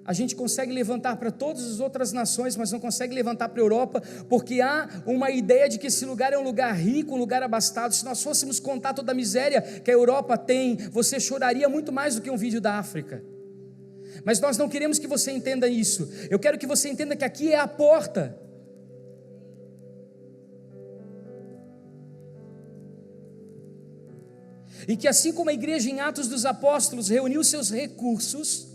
A gente consegue levantar para todas as outras nações, mas não consegue levantar para a Europa, porque há uma ideia de que esse lugar é um lugar rico, um lugar abastado. Se nós fôssemos contar toda a miséria que a Europa tem, você choraria muito mais do que um vídeo da África. Mas nós não queremos que você entenda isso. Eu quero que você entenda que aqui é a porta. E que assim como a igreja em Atos dos Apóstolos reuniu seus recursos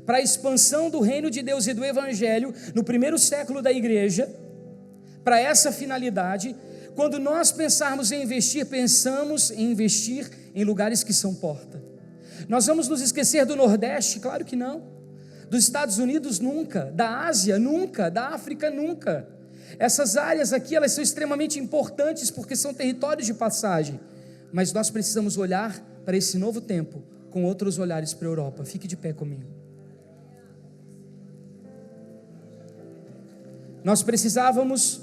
para a expansão do reino de Deus e do Evangelho no primeiro século da igreja, para essa finalidade, quando nós pensarmos em investir, pensamos em investir em lugares que são porta. Nós vamos nos esquecer do Nordeste? Claro que não. Dos Estados Unidos nunca, da Ásia nunca, da África nunca. Essas áreas aqui, elas são extremamente importantes porque são territórios de passagem. Mas nós precisamos olhar para esse novo tempo com outros olhares para a Europa. Fique de pé comigo. Nós precisávamos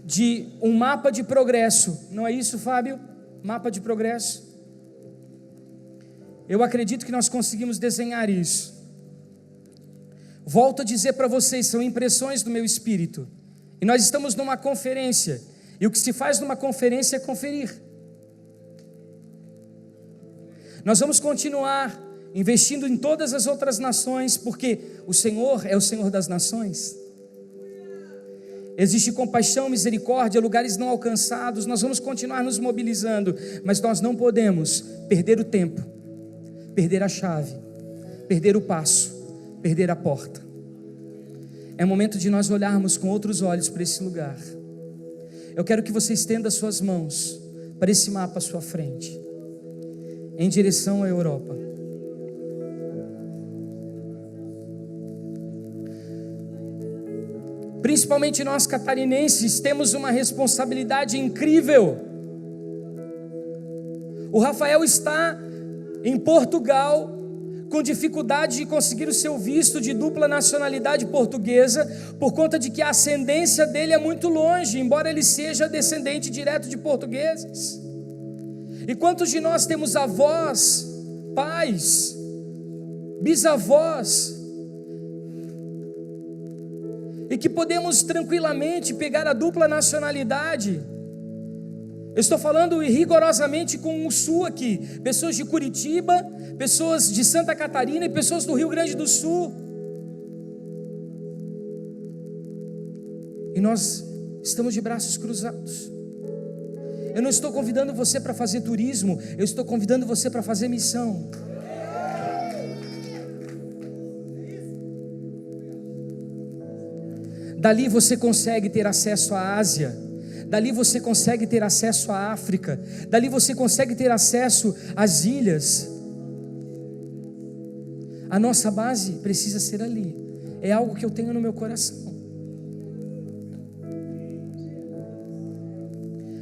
de um mapa de progresso. Não é isso, Fábio? Mapa de progresso. Eu acredito que nós conseguimos desenhar isso. Volto a dizer para vocês, são impressões do meu espírito. E nós estamos numa conferência. E o que se faz numa conferência é conferir. Nós vamos continuar investindo em todas as outras nações, porque o Senhor é o Senhor das nações. Existe compaixão, misericórdia, lugares não alcançados. Nós vamos continuar nos mobilizando, mas nós não podemos perder o tempo, perder a chave, perder o passo, perder a porta. É momento de nós olharmos com outros olhos para esse lugar. Eu quero que você estenda suas mãos para esse mapa à sua frente, em direção à Europa. Principalmente nós catarinenses temos uma responsabilidade incrível. O Rafael está em Portugal com dificuldade de conseguir o seu visto de dupla nacionalidade portuguesa, por conta de que a ascendência dele é muito longe, embora ele seja descendente direto de portugueses. E quantos de nós temos avós, pais, bisavós, e que podemos tranquilamente pegar a dupla nacionalidade? Eu estou falando rigorosamente com o sul aqui, pessoas de Curitiba, pessoas de Santa Catarina e pessoas do Rio Grande do Sul. E nós estamos de braços cruzados. Eu não estou convidando você para fazer turismo, eu estou convidando você para fazer missão. Dali você consegue ter acesso à Ásia, dali você consegue ter acesso à África, dali você consegue ter acesso às ilhas. A nossa base precisa ser ali. É algo que eu tenho no meu coração.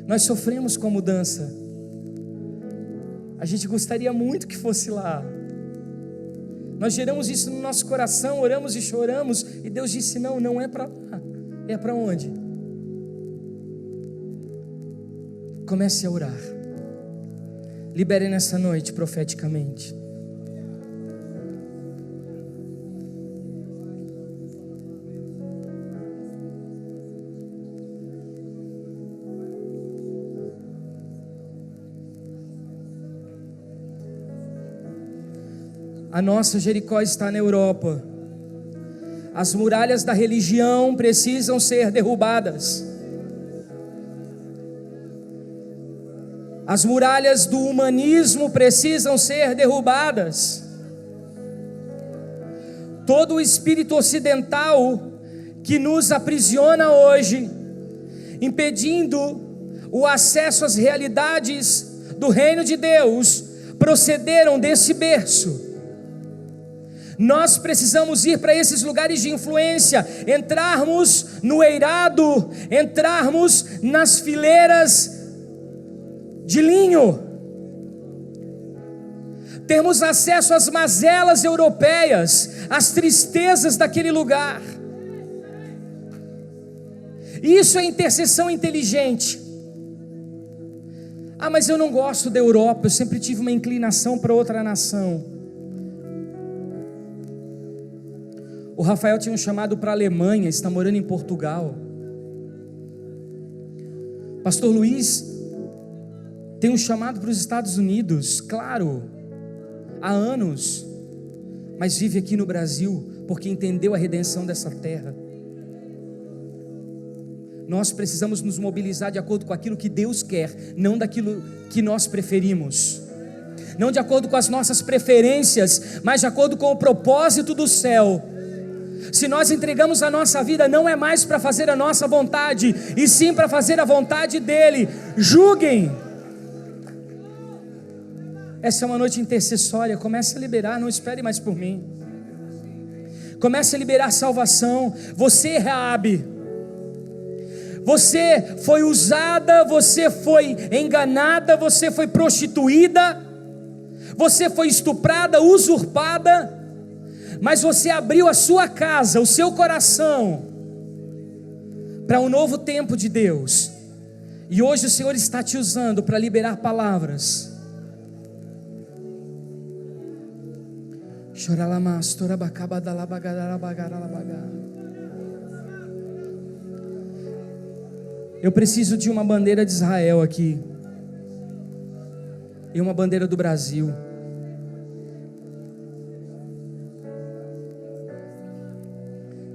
Nós sofremos com a mudança. A gente gostaria muito que fosse lá. Nós geramos isso no nosso coração, oramos e choramos, e Deus disse: não, não é para lá. É para onde? Comece a orar. Libere nessa noite profeticamente. A nossa Jericó está na Europa. As muralhas da religião precisam ser derrubadas. As muralhas do humanismo precisam ser derrubadas. Todo o espírito ocidental que nos aprisiona hoje, impedindo o acesso às realidades do reino de Deus, procederam desse berço. Nós precisamos ir para esses lugares de influência, entrarmos no eirado, entrarmos nas fileiras de linho, termos acesso às mazelas europeias, às tristezas daquele lugar. Isso é intercessão inteligente. Ah, mas eu não gosto da Europa, eu sempre tive uma inclinação para outra nação. O Rafael tinha um chamado para a Alemanha, está morando em Portugal. Pastor Luiz tem um chamado para os Estados Unidos, claro, há anos, mas vive aqui no Brasil, porque entendeu a redenção dessa terra. Nós precisamos nos mobilizar de acordo com aquilo que Deus quer, não daquilo que nós preferimos, não de acordo com as nossas preferências, mas de acordo com o propósito do céu. Se nós entregamos a nossa vida, não é mais para fazer a nossa vontade, e sim para fazer a vontade dEle. Julguem. Essa é uma noite intercessória. Comece a liberar, não espere mais por mim. Comece a liberar salvação. Você, Raabe, você foi usada, você foi enganada, você foi prostituída, você foi estuprada, usurpada, mas você abriu a sua casa, o seu coração, para um novo tempo de Deus, e hoje o Senhor está te usando para liberar palavras. Eu preciso de uma bandeira de Israel aqui, e uma bandeira do Brasil.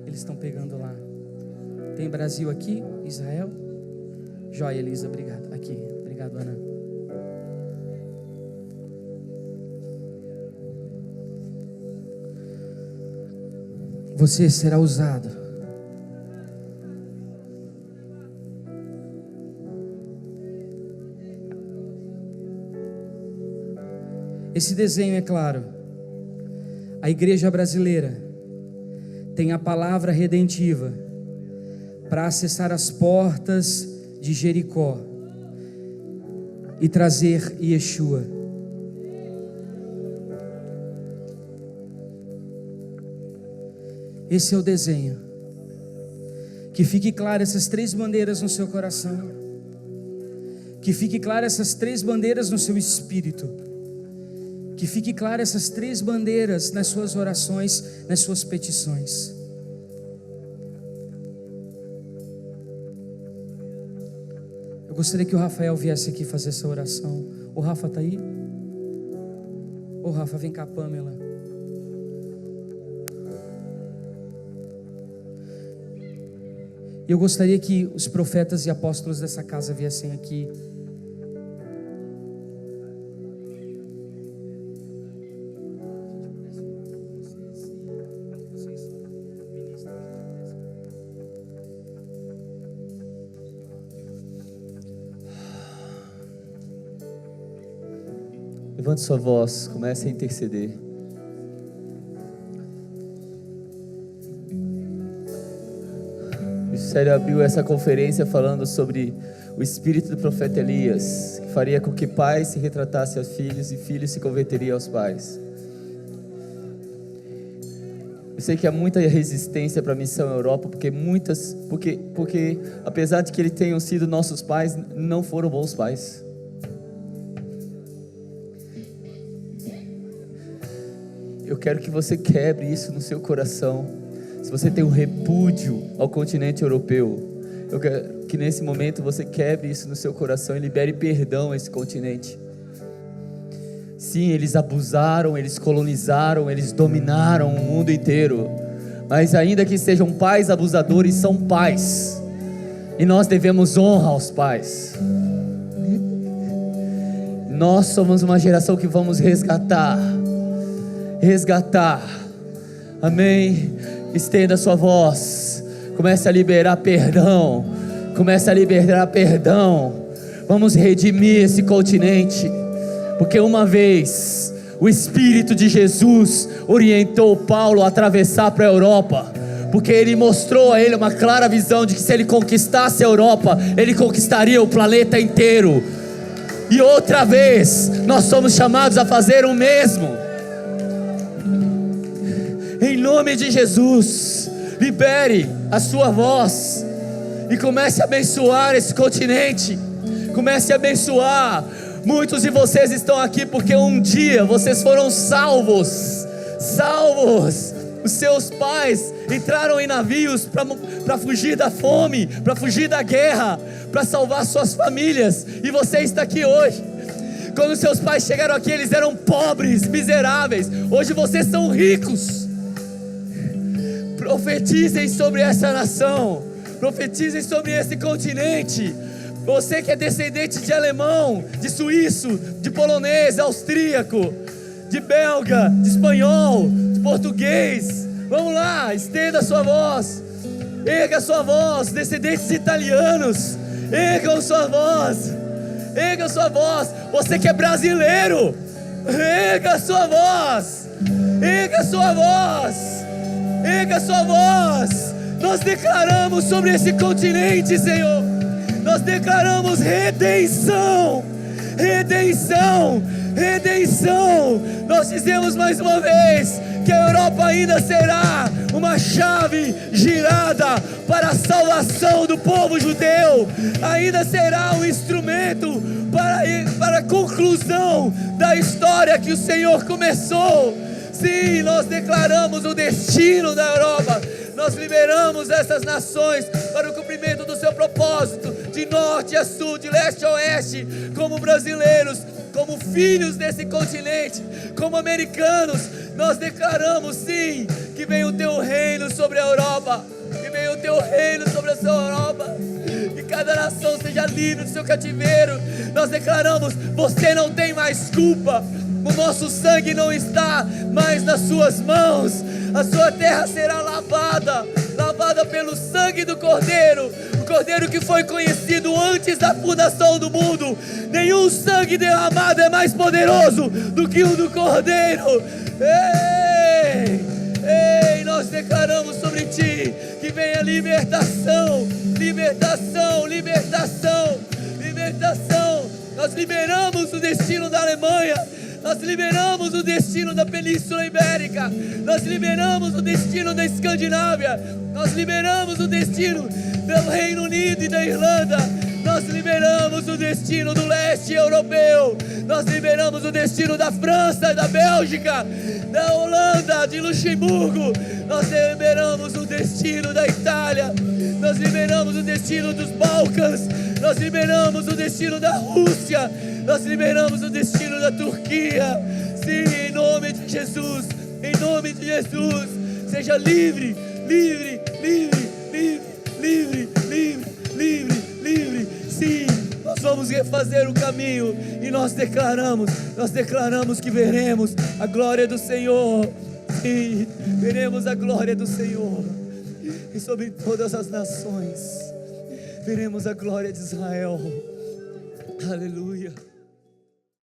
Eles estão pegando lá. Tem Brasil aqui, Israel. Joia, Elisa, obrigado. Aqui, obrigado, Ana. Você será usado. Esse desenho é claro. A igreja brasileira tem a palavra redentiva para acessar as portas de Jericó e trazer Yeshua. Esse é o desenho. Que fique claro essas 3 bandeiras no seu coração. Que fique claro essas 3 bandeiras no seu espírito. Que fique claro essas 3 bandeiras nas suas orações, nas suas petições. Eu gostaria que o Rafael viesse aqui fazer essa oração. O Rafa está aí? Ô Rafa, vem cá, Pamela. Eu gostaria que os profetas e apóstolos dessa casa viessem aqui. Levante sua voz, comece a interceder. O Ministério abriu essa conferência falando sobre o espírito do profeta Elias, que faria com que pais se retratassem aos filhos e filhos se converteriam aos pais. Eu sei que há muita resistência para a missão Europa, porque apesar de que eles tenham sido nossos pais, não foram bons pais. Eu quero que você quebre isso no seu coração. Se você tem um repúdio ao continente europeu, eu quero que nesse momento você quebre isso no seu coração e libere perdão a esse continente. Sim, eles abusaram, eles colonizaram, eles dominaram o mundo inteiro. Mas ainda que sejam pais abusadores, são pais. E nós devemos honra aos pais. Nós somos uma geração que vamos resgatar. Amém. Estenda a sua voz. Comece a liberar perdão. Vamos redimir esse continente. Porque uma vez o Espírito de Jesus orientou Paulo a atravessar para a Europa, porque ele mostrou a ele uma clara visão de que se ele conquistasse a Europa, ele conquistaria o planeta inteiro. E outra vez nós somos chamados a fazer o mesmo. Em nome de Jesus, libere a sua voz e comece a abençoar esse continente. Comece a abençoar. Muitos de vocês estão aqui porque um dia vocês foram salvos. Os seus pais entraram em navios para fugir da fome, para fugir da guerra, para salvar suas famílias. E você está aqui hoje. Quando seus pais chegaram aqui, eles eram pobres, miseráveis. Hoje vocês são ricos. Profetizem sobre essa nação. Profetizem sobre esse continente. Você que é descendente de alemão, de suíço, de polonês, austríaco, de belga, de espanhol, de português, vamos lá, estenda a sua voz, erga a sua voz. Descendentes de italianos, ergam sua voz, você que é brasileiro, erga a sua voz, nós declaramos sobre esse continente, Senhor. Nós declaramos redenção. Nós dizemos mais uma vez que a Europa ainda será uma chave girada para a salvação do povo judeu. Ainda será um instrumento para a conclusão da história que o Senhor começou. Sim, nós declaramos o destino da Europa. Nós liberamos essas nações para o cumprimento do seu propósito, de norte a sul, de leste a oeste, como brasileiros, como filhos desse continente, como americanos. Nós declaramos sim, que vem o teu reino sobre a Europa, que cada nação seja livre do seu cativeiro. Nós declaramos, você não tem mais culpa, o nosso sangue não está mais nas suas mãos. A sua terra será lavada pelo sangue do Cordeiro, o Cordeiro que foi conhecido antes da fundação do mundo. Nenhum sangue derramado é mais poderoso do que o do Cordeiro. Ei, nós declaramos sobre ti que venha libertação. Nós liberamos o destino da Alemanha. Nós liberamos o destino da Península Ibérica. Nós liberamos o destino da Escandinávia. Nós liberamos o destino do Reino Unido e da Irlanda. Nós liberamos o destino do leste europeu. Nós liberamos o destino da França e da Bélgica, da Holanda, de Luxemburgo. Nós liberamos o destino da Itália. Nós liberamos o destino dos Balcãs. Nós liberamos o destino da Rússia. Nós liberamos o destino da Turquia. Sim, em nome de Jesus. Seja livre. Sim, nós vamos refazer o caminho. E nós declaramos que veremos a glória do Senhor. Sim, veremos a glória do Senhor. E sobre todas as nações veremos a glória de Israel. Aleluia.